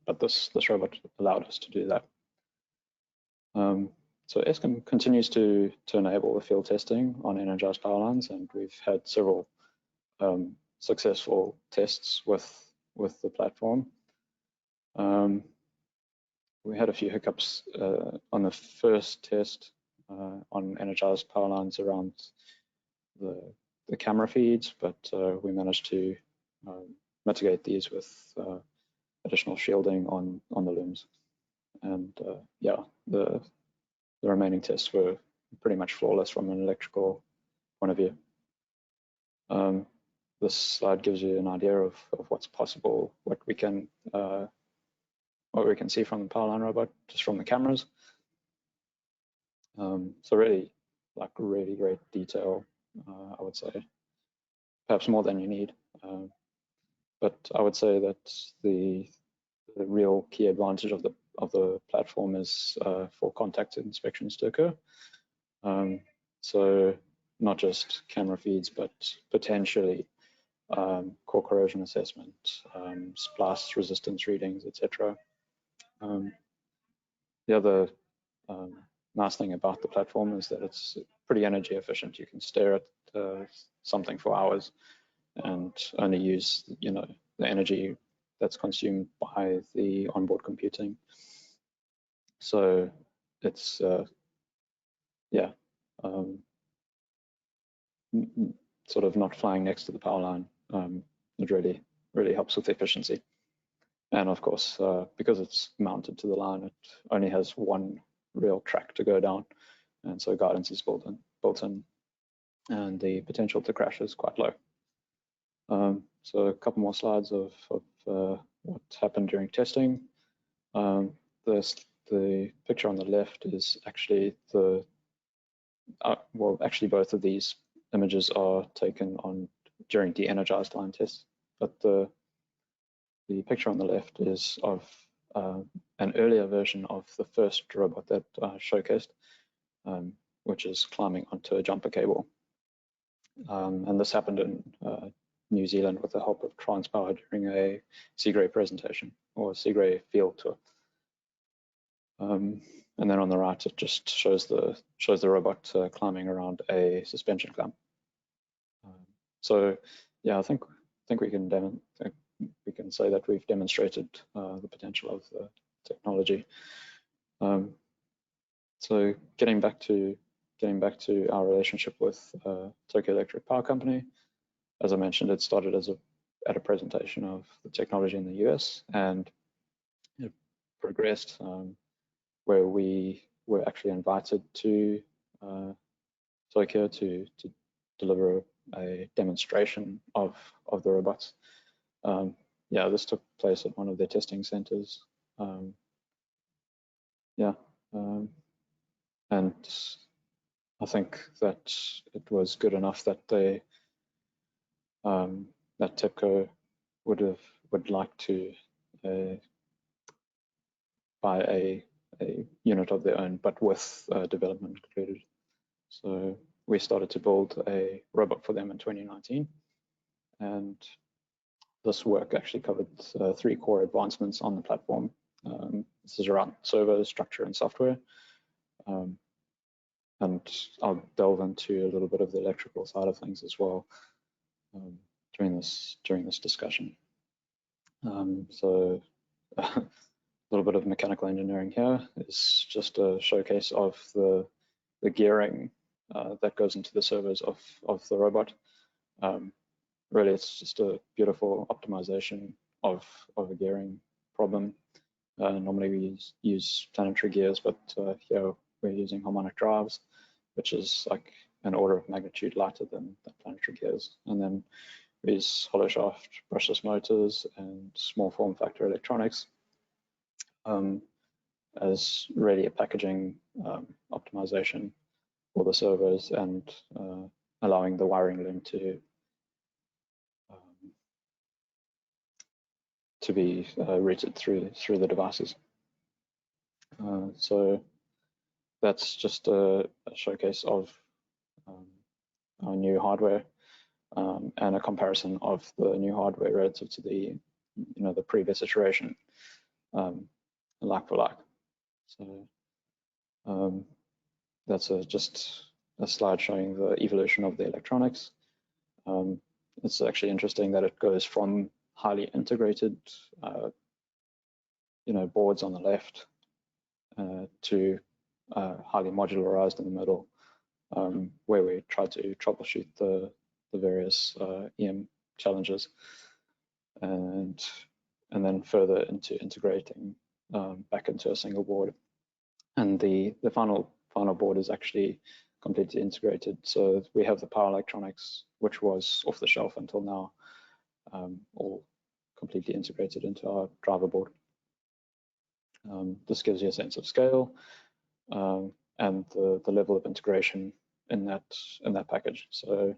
Speaker 4: But this robot allowed us to do that. So Eskom continues to enable the field testing on energized power lines, and we've had several successful tests with the platform. We had a few hiccups on the first test on energized power lines around the camera feeds, but we managed to mitigate these with additional shielding on the looms. And yeah, the remaining tests were pretty much flawless from an electrical point of view. this slide gives you an idea of what's possible, what we can see from the power line robot, just from the cameras. So really, like really great detail, I would say, perhaps more than you need. But I would say that the real key advantage of the platform is for contact inspections to occur. So not just camera feeds, but potentially core corrosion assessment, splice resistance readings, etc. The other nice thing about the platform is that it's pretty energy efficient. You can stare at something for hours and only use, the energy that's consumed by the onboard computing. So it's sort of not flying next to the power line. It really helps with efficiency. And of course, because it's mounted to the line, it only has one real track to go down, and so guidance is built in, and the potential to crash is quite low. So a couple more slides of what happened during testing. The picture on the left is actually actually both of these images are taken during de-energized line tests, but the picture on the left is of an earlier version of the first robot that I showcased, which is climbing onto a jumper cable. And this happened in New Zealand with the help of Transpower during a SAIEE presentation, or SAIEE field tour. And then on the right, it just shows the robot climbing around a suspension clamp. So yeah, I think we can say that we've demonstrated the potential of the technology. So getting back to our relationship with Tokyo Electric Power Company, as I mentioned, it started at a presentation of the technology in the US, and it progressed where we were actually invited to Tokyo to deliver a demonstration of the robots. Yeah, this took place at one of their testing centers. And I think that it was good enough that that TEPCO would like to buy a unit of their own, but with development included. So we started to build a robot for them in 2019, and this work actually covered 3 core advancements on the platform. This is around servo, structure, and software. And I'll delve into a little bit of the electrical side of things as well during this discussion. So a little bit of mechanical engineering here is just a showcase of the gearing that goes into the servos of the robot. Really, it's just a beautiful optimization of a gearing problem. Normally we use planetary gears, but here we're using harmonic drives, which is like an order of magnitude lighter than planetary gears. And then we use hollow shaft brushless motors and small form factor electronics as really a packaging optimization for the servos, and allowing the wiring loom to be routed through the devices. So that's just a showcase of our new hardware and a comparison of the new hardware relative to the previous iteration, like for like. So that's just a slide showing the evolution of the electronics. It's actually interesting that it goes from highly integrated, boards on the left to highly modularized in the middle, where we try to troubleshoot the various EM challenges, and then further into integrating back into a single board. And the final board is actually completely integrated. So we have the power electronics, which was off the shelf until now, all completely integrated into our driver board. This gives you a sense of scale and the level of integration in that package. So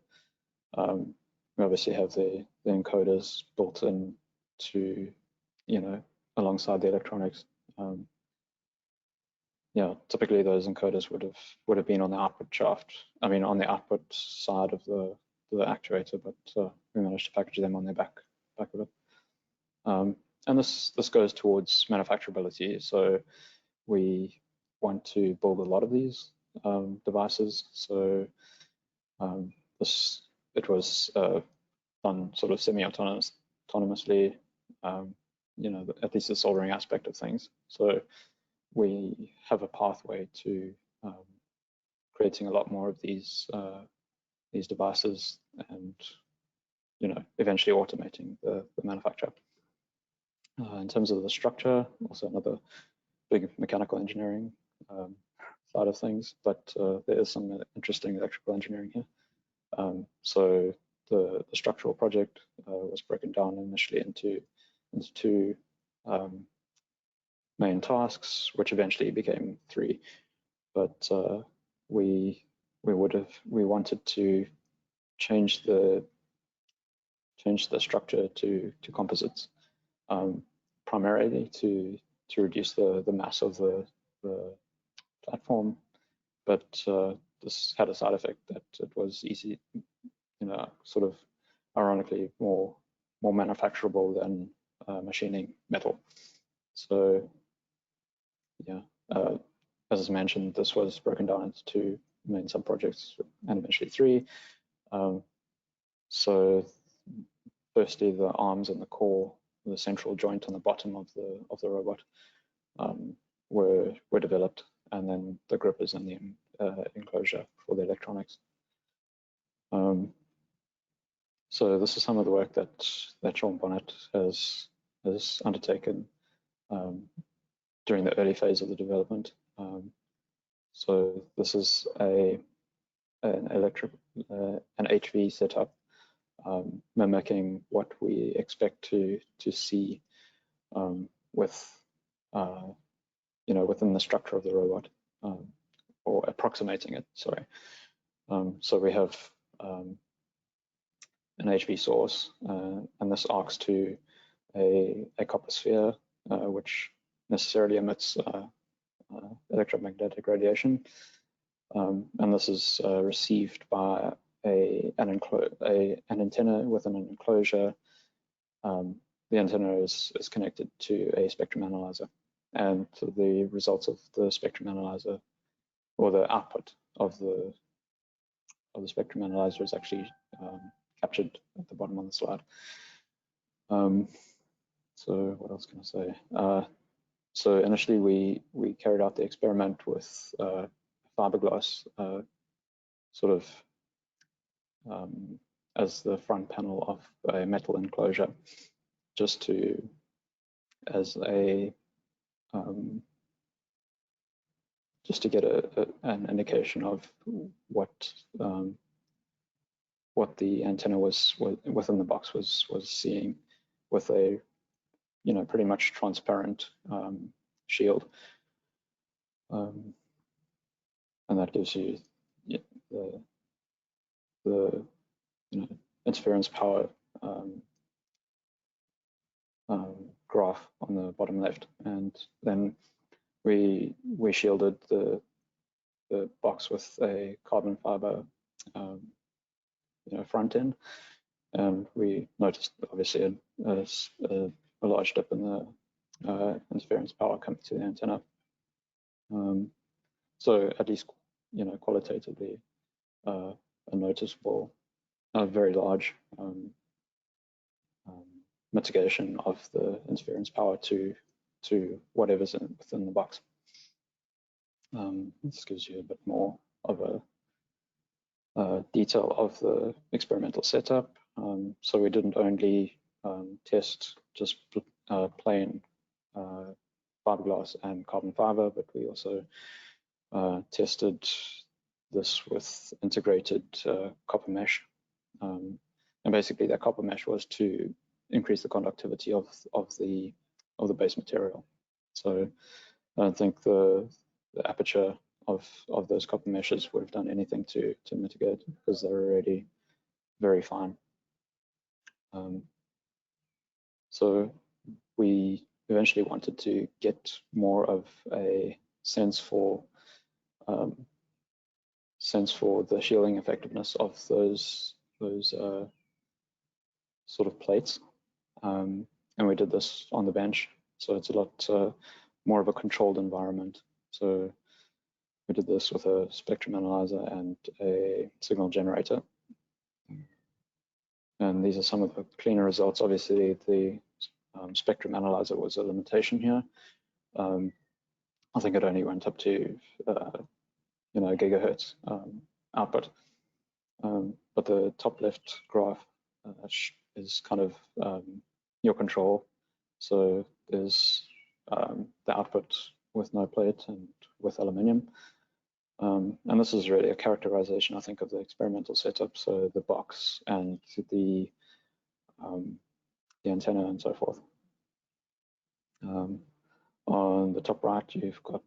Speaker 4: we obviously have the encoders built in to, alongside the electronics. Yeah, typically those encoders would have been on the output shaft. I mean, on the output side of the actuator, but we managed to package them on the back of it. And this goes towards manufacturability. So we want to build a lot of these devices. So it was done sort of semi-autonomously. At least the soldering aspect of things. So we have a pathway to creating a lot more of these devices, and eventually automating the manufacture. In terms of the structure, also another big mechanical engineering side of things, but there is some interesting electrical engineering here. So the structural project was broken down initially into two main tasks, which eventually became 3. But we wanted to change the structure to composites, primarily to reduce the mass of the platform. But this had a side effect that it was easy, sort of ironically more manufacturable than machining metal. So yeah, as I mentioned, this was broken down into 2 main sub-projects and eventually 3. So firstly, the arms and the core, the central joint on the bottom of the robot were developed, and then the grippers and the enclosure for the electronics. So this is some of the work that Sean Bonnet has undertaken during the early phase of the development. So this is an HV setup, mimicking what we expect to see with within the structure of the robot, or approximating it. Sorry. So we have an HV source, and this arcs to a copper sphere, which necessarily emits electromagnetic radiation, and this is received by an antenna within an enclosure. The antenna is connected to a spectrum analyzer, and the results of the spectrum analyzer, or the output of the spectrum analyzer, is actually captured at the bottom of the slide. So what else can I say? So initially we carried out the experiment with fiberglass sort of as the front panel of a metal enclosure, just to get an indication of what the antenna was within the box was seeing, with a pretty much transparent shield, and that gives you the interference power graph on the bottom left. And then we shielded the box with a carbon fiber front end, and we noticed obviously a large dip in the interference power coming to the antenna. So at least qualitatively a noticeable, very large mitigation of the interference power to whatever's within the box. This gives you a bit more of a detail of the experimental setup. So we didn't only test just plain fiberglass and carbon fiber, but we also tested this with integrated copper mesh, and basically that copper mesh was to increase the conductivity of the base material. So I don't think the aperture of those copper meshes would have done anything to mitigate, because they're already very fine. So we eventually wanted to get more of a sense for the shielding effectiveness of those sort of plates, and we did this on the bench. So it's a lot more of a controlled environment. So we did this with a spectrum analyzer and a signal generator. And these are some of the cleaner results. Obviously, the spectrum analyzer was a limitation here. I think it only went up to gigahertz output. But the top left graph is kind of your control. So there's the output with no plate and with aluminium. And this is really a characterization, I think, of the experimental setup. So the box and the antenna and so forth. On the top right, you've got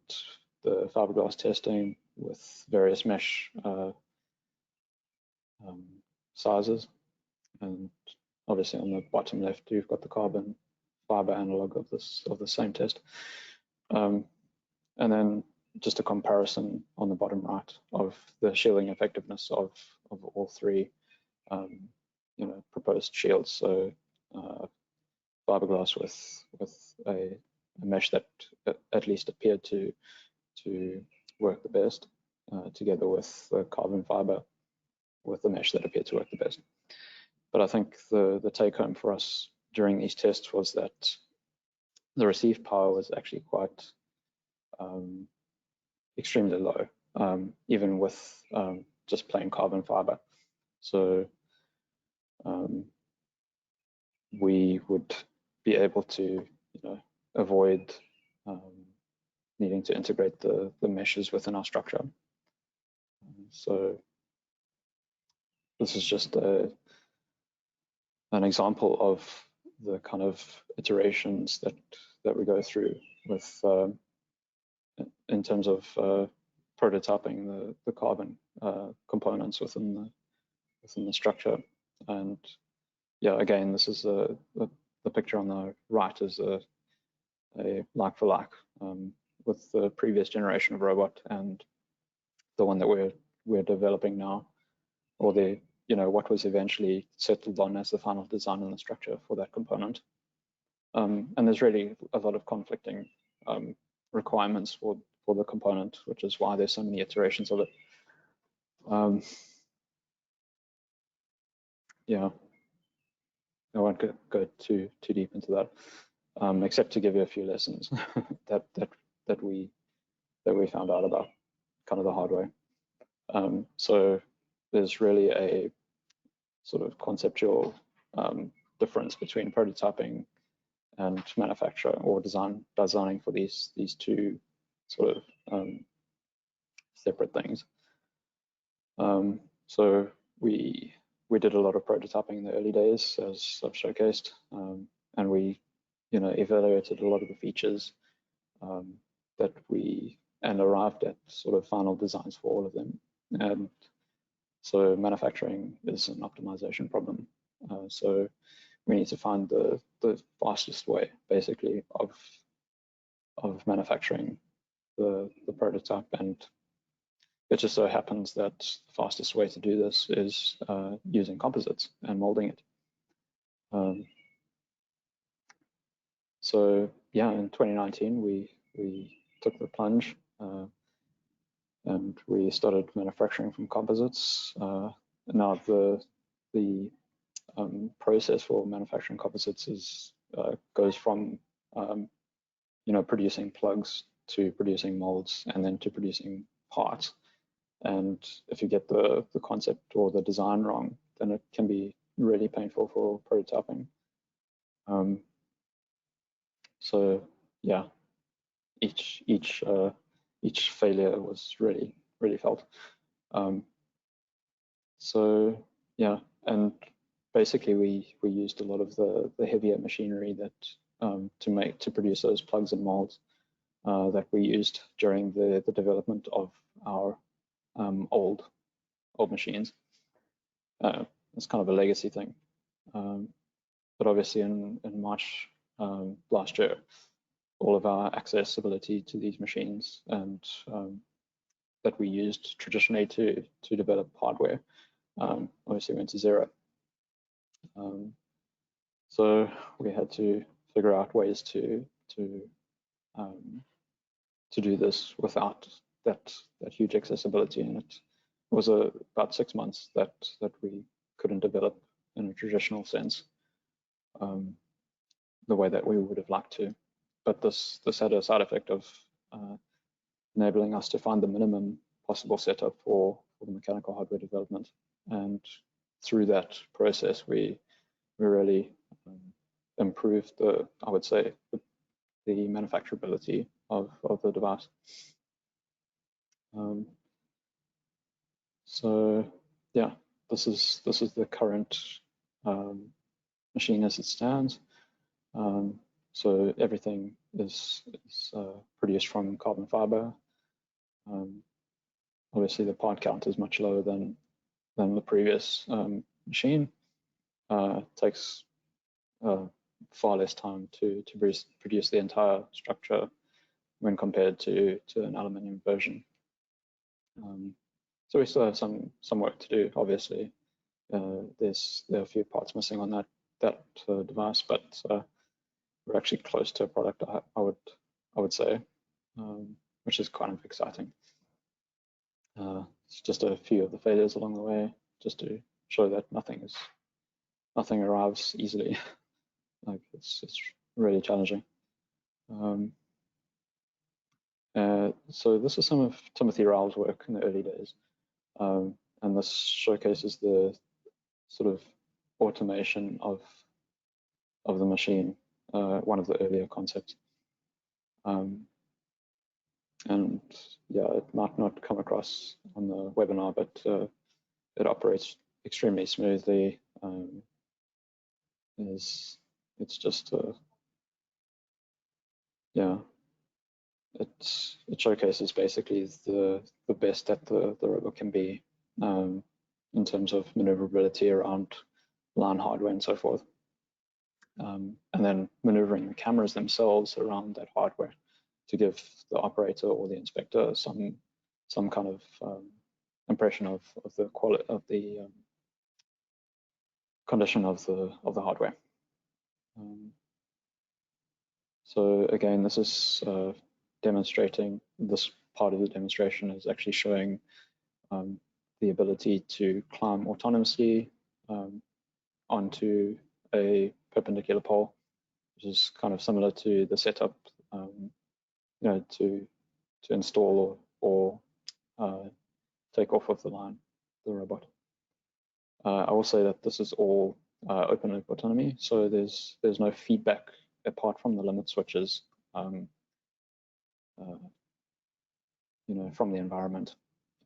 Speaker 4: the fiberglass testing with various mesh sizes, and obviously on the bottom left, you've got the carbon fiber analog of the same test, and then just a comparison on the bottom right of the shielding effectiveness of all three proposed shields. So fiberglass with a mesh that at least appeared to work the best, together with the carbon fiber with the mesh that appeared to work the best. But I think the take home for us during these tests was that the received power was actually quite extremely low, even with just plain carbon fiber. So we would be able to avoid needing to integrate the meshes within our structure. So this is just an example of the kind of iterations that we go through with in terms of prototyping the carbon components within the structure. And yeah, again, this is the picture on the right is a like for like with the previous generation of robot and the one that we're developing now, or the what was eventually settled on as the final design and the structure for that component. And there's really a lot of conflicting requirements for the component, which is why there's so many iterations of it. Yeah, I won't go too deep into that, except to give you a few lessons that we found out about kind of the hard way. So there's really a sort of conceptual difference between prototyping and manufacture or designing for these two sort of separate things. So we did a lot of prototyping in the early days, as I've showcased, and we evaluated a lot of the features that and arrived at sort of final designs for all of them. And so manufacturing is an optimization problem. So we need to find the fastest way, basically, of manufacturing the prototype. And it just so happens that the fastest way to do this is using composites and molding it. So yeah, in 2019, we took the plunge and we started manufacturing from composites. Now the process for manufacturing composites goes from producing plugs to producing molds and then to producing parts. And if you get the concept or the design wrong, then it can be really painful for prototyping. So yeah, each failure was really felt. So yeah, and basically we used a lot of the heavier machinery that to produce those plugs and molds that we used during the development of our old machines. It's kind of a legacy thing. But obviously in March last year, all of our accessibility to these machines and that we used traditionally to develop hardware obviously went to zero. So we had to figure out ways to do this without that huge accessibility, and it was about 6 months that we couldn't develop in a traditional sense the way that we would have liked to. But this had a side effect of enabling us to find the minimum possible setup for the mechanical hardware development, and through that process we really improved I would say the manufacturability of the device. So yeah, this is the current machine as it stands. So everything is produced from carbon fiber. Obviously the part count is much lower than the previous machine. Takes far less time to produce the entire structure when compared to an aluminium version. So we still have some work to do. Obviously, there are a few parts missing on that device, but we're actually close to a product. I would say, which is kind of exciting. It's just a few of the failures along the way, just to show that nothing arrives easily. Like it's really challenging. So this is some of Timothy Rao's work in the early days, and this showcases the sort of automation of the machine, one of the earlier concepts. And yeah, it might not come across on the webinar, but it operates extremely smoothly. It's just yeah, it showcases basically the best that the robot can be in terms of maneuverability around line hardware and so forth, and then maneuvering the cameras themselves around that hardware to give the operator or the inspector some kind of impression of the quality of the condition of the hardware. So again, this is demonstrating, this part of the demonstration is actually showing the ability to climb autonomously onto a perpendicular pole, which is kind of similar to the setup, you know, to install or take off of the line, the robot. I will say that this is all open loop autonomy, so there's no feedback apart from the limit switches, you know, from the environment.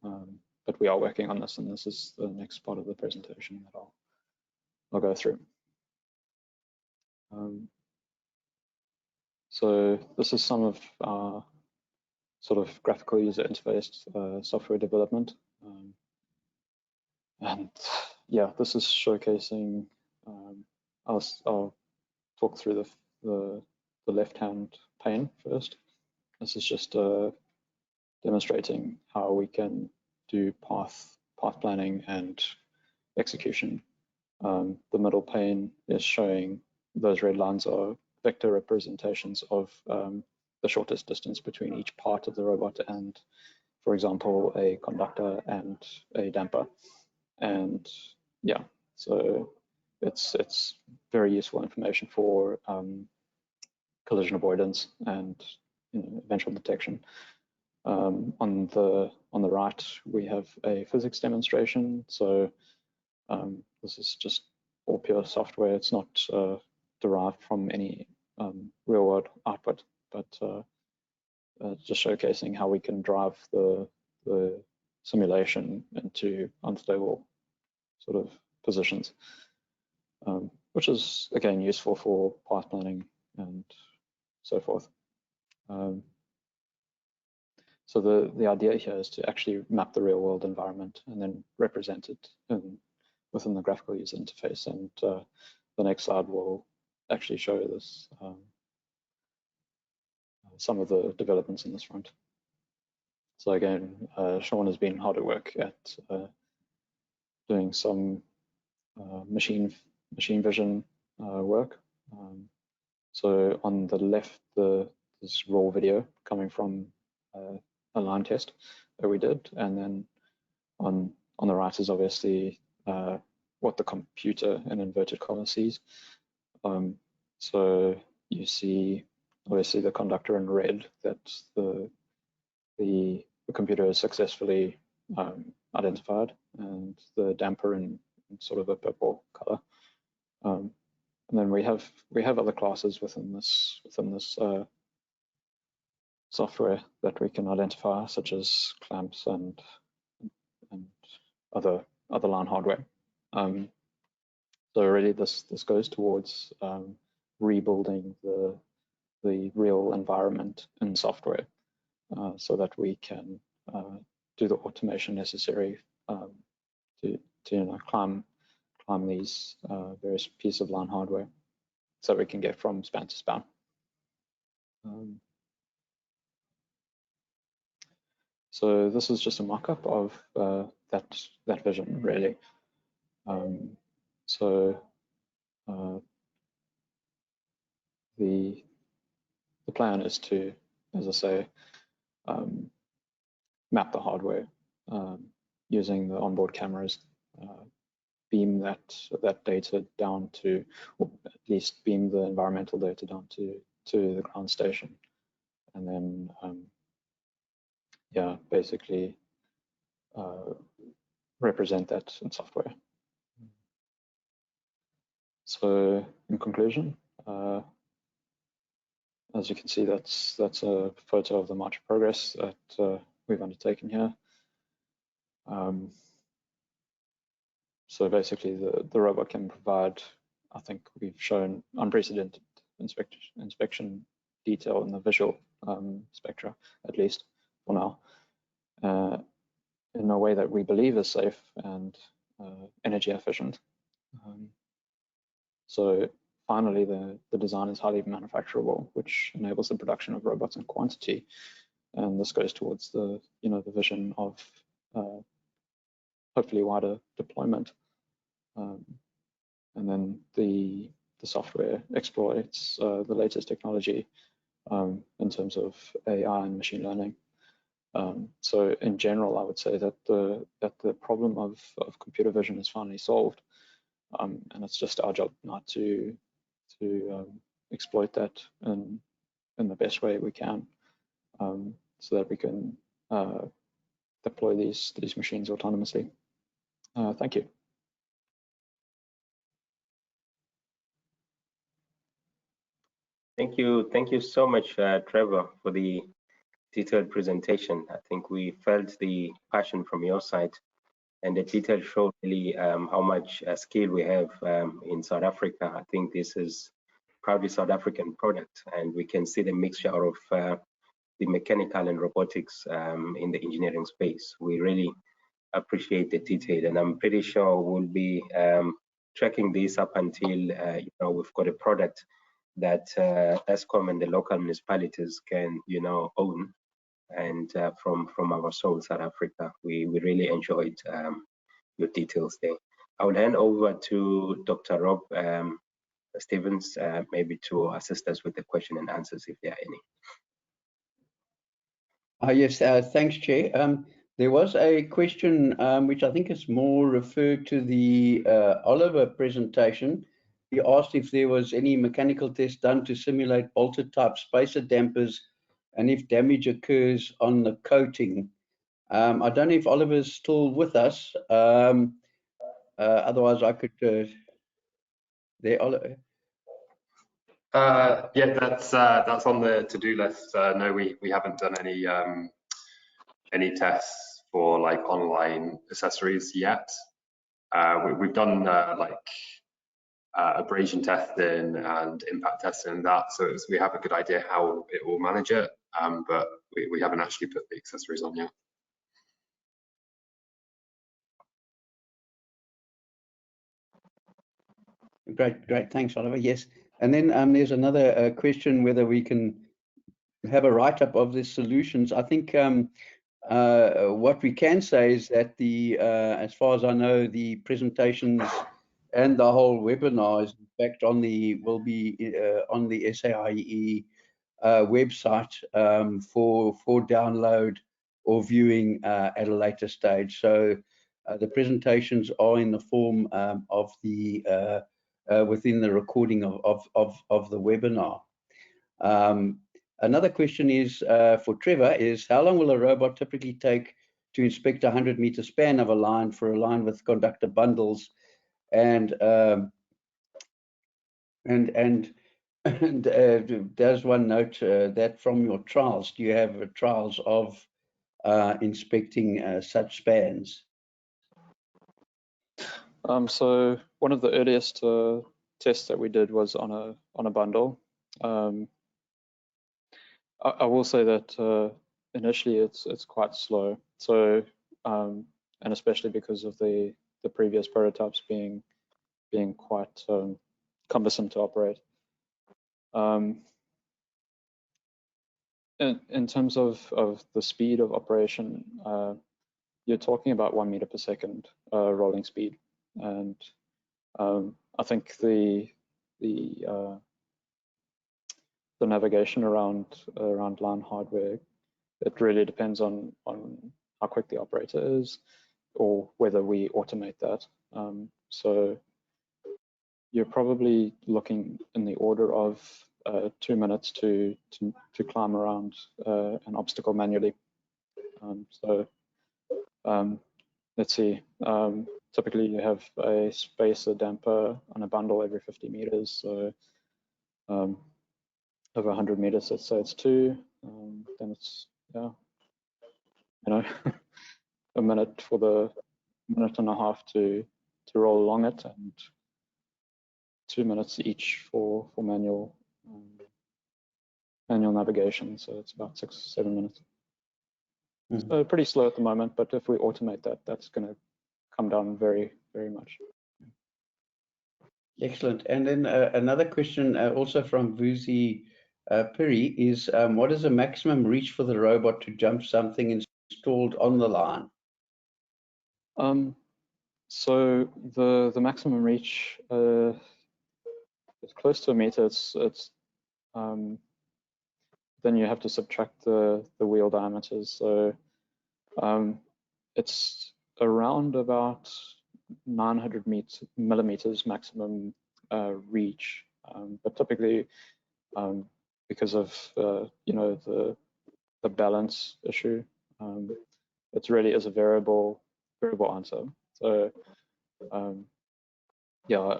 Speaker 4: But we are working on this, and this is the next part of the presentation that I'll go through. So this is some of our sort of graphical user interface software development, and yeah, this is showcasing. I'll talk through the left-hand pane first. This is just demonstrating how we can do path planning and execution. The middle pane is showing those red lines are vector representations of the shortest distance between each part of the robot and, for example, a conductor and a damper. And yeah, so it's very useful information for collision avoidance and, you know, eventual detection. On the right, we have a physics demonstration. So this is just all pure software. It's not derived from any real-world output, but just showcasing how we can drive the simulation into unstable sort of positions, which is again useful for path planning and so forth. So the idea here is to actually map the real world environment and then represent it within the graphical user interface. And the next slide will actually show this, some of the developments in this front. So again, Sean has been hard at work at doing some machine vision work. So on the left, this raw video coming from a line test that we did, and then on the right is obviously what the computer in inverted commas sees. So you see obviously the conductor in red, that's the computer has successfully identified, and the damper in sort of a purple color. And then we have other classes within this software that we can identify, such as clamps and other line hardware. So really this goes towards rebuilding the real environment in software, so that we can do the automation necessary to climb these various pieces of line hardware, so we can get from span to span. So this is just a mock-up of that vision, really. So the plan is to, as I say, map the hardware using the onboard cameras, beam that data down to, or at least beam the environmental data down to the ground station, and then yeah, basically represent that in software. So in conclusion, as you can see, that's a photo of the march of progress that we've undertaken here. So basically the robot can provide, I think we've shown unprecedented inspection detail in the visual spectra, at least for now, in a way that we believe is safe and energy efficient. So finally, the design is highly manufacturable, which enables the production of robots in quantity. And this goes towards the vision of hopefully wider deployment. And then the software exploits the latest technology in terms of AI and machine learning. So in general, I would say that the problem of computer vision is finally solved, and it's just our job now to exploit that in the best way we can, so that we can deploy these machines autonomously. Thank you.
Speaker 1: Thank you so much, Trevor, for the detailed presentation. I think we felt the passion from your side, and the detail showed really how much skill we have in South Africa. I think this is proudly South African product, and we can see the mixture of the mechanical and robotics in the engineering space. We really appreciate the detail, and I'm pretty sure we'll be tracking this up until we've got a product that Eskom and the local municipalities can own, and from our soul, South Africa. We really enjoyed your details there. I will hand over to Dr. Rob Stevens, maybe to assist us with the question and answers if there are any.
Speaker 3: Yes, thanks, Chair. There was a question which I think is more referred to the Oliver presentation. He asked if there was any mechanical test done to simulate bolted type spacer dampers, and if damage occurs on the coating. I don't know if Oliver's still with us. Otherwise, I could. There, Oliver.
Speaker 2: Yeah, that's on the to-do list. No, we haven't done any tests for like online accessories yet. We've done abrasion testing and impact testing and that, so we have a good idea how it will manage it, but we haven't actually put the accessories on yet.
Speaker 3: Great. Thanks, Oliver. Yes. And then there's another question whether we can have a write-up of the solutions. I think what we can say is that as far as I know, the presentations and the whole webinar is in fact will be on the SAIEE website for download or viewing at a later stage. So the presentations are in the form of the within the recording of the webinar. Another question is for Trevor is, how long will a robot typically take to inspect a 100-meter span of a line for a line with conductor bundles? And does one note that from your trials, do you have trials of inspecting such spans?
Speaker 4: So one of the earliest tests that we did was on a bundle. I will say that initially it's quite slow. So and especially because of the previous prototypes being quite cumbersome to operate. In terms of the speed of operation, you're talking about 1 meter per second rolling speed, and I think the navigation around line hardware, it really depends on how quick the operator is or whether we automate that. So you're probably looking in the order of 2 minutes to climb around an obstacle manually. So let's see, typically you have a spacer damper on a bundle every 50 meters. So over 100 meters, let's say it's 2, then it's, yeah, you know, a minute for the minute and a half to roll along it, and 2 minutes each for manual navigation. So it's about 6-7 minutes. So pretty slow at the moment, but if we automate that, that's going to come down very, very much.
Speaker 3: Excellent. And then another question also from Vuzi Piri is, what is the maximum reach for the robot to jump something installed on the line?
Speaker 4: So the maximum reach is close to a meter. It's then you have to subtract the wheel diameters. So it's around about 900 millimeters maximum reach, but typically because of you know, the balance issue, it really is a variable answer. So yeah,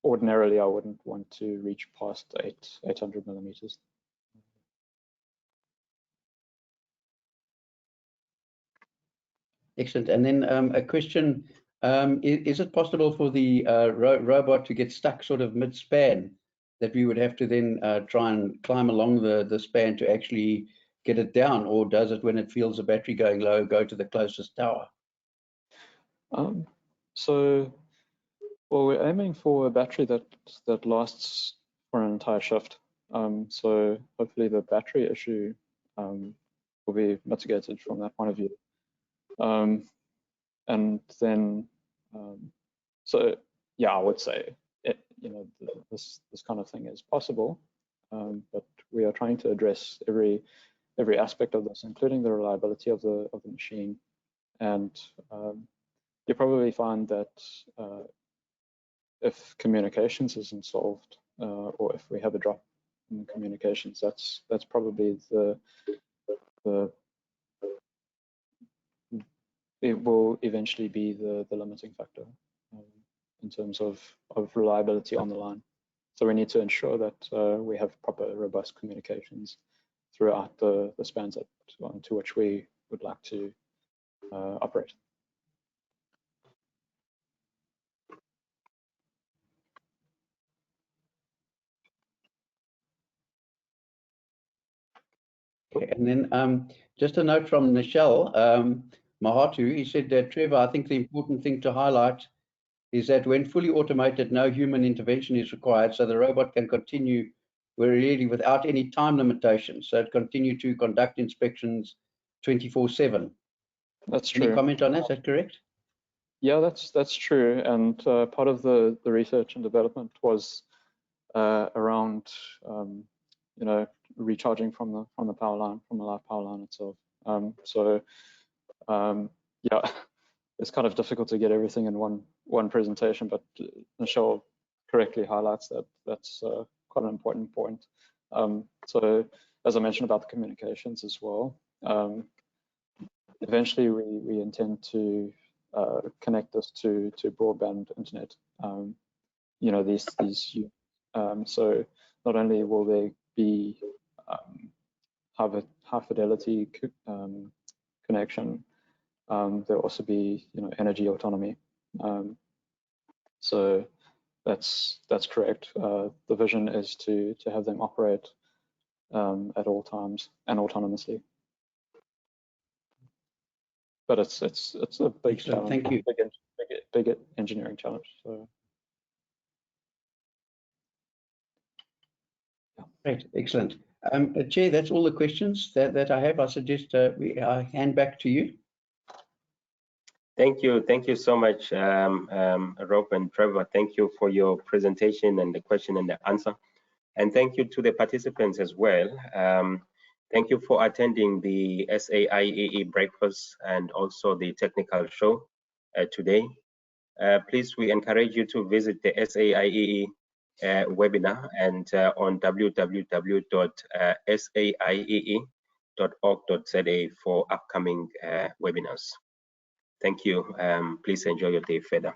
Speaker 4: ordinarily I wouldn't want to reach past 800 millimeters.
Speaker 3: Excellent. And then a question, is it possible for the robot to get stuck sort of mid-span, that we would have to then try and climb along the span to actually get it down, or does it, when it feels the battery going low, go to the closest tower?
Speaker 4: So, well, we're aiming for a battery that lasts for an entire shift. So hopefully the battery issue will be mitigated from that point of view. And then, so yeah, I would say you know, this kind of thing is possible, but we are trying to address every aspect of this, including the reliability of the machine. And you probably find that if communications isn't solved, or if we have a drop in communications, that's probably it will eventually be the limiting factor in terms of reliability on the line. So we need to ensure that we have proper, robust communications throughout the spans onto which we would like to operate.
Speaker 3: Okay, and then just a note from Michelle Mahatu. He said that, Trevor, I think the important thing to highlight is that when fully automated, no human intervention is required, so the robot can continue really without any time limitations. So it continue to conduct inspections 24/7.
Speaker 4: That's true.
Speaker 3: Any comment on that? Is that correct?
Speaker 4: Yeah, that's true. And part of the research and development was around you know, recharging from the power line, from the live power line itself. Yeah, it's kind of difficult to get everything in one presentation, but Michelle correctly highlights that that's quite an important point. So as I mentioned about the communications as well, eventually we intend to connect this to broadband internet. You know, these so not only will they be high fidelity connection, there'll also be, you know, energy autonomy. So that's correct. The vision is to have them operate at all times and autonomously. But it's a big challenge.
Speaker 3: Thank you.
Speaker 4: Big engineering challenge. So.
Speaker 3: Great, excellent. Chair, that's all the questions that I have. I suggest I hand back to you.
Speaker 1: Thank you so much, Rob and Trevor. Thank you for your presentation and the question and the answer. And thank you to the participants as well. Thank you for attending the SAIEE breakfast and also the technical show today. Please, we encourage you to visit the SAIEE webinar and on www.saiee.org.za for upcoming webinars. Thank you. Please enjoy your day further.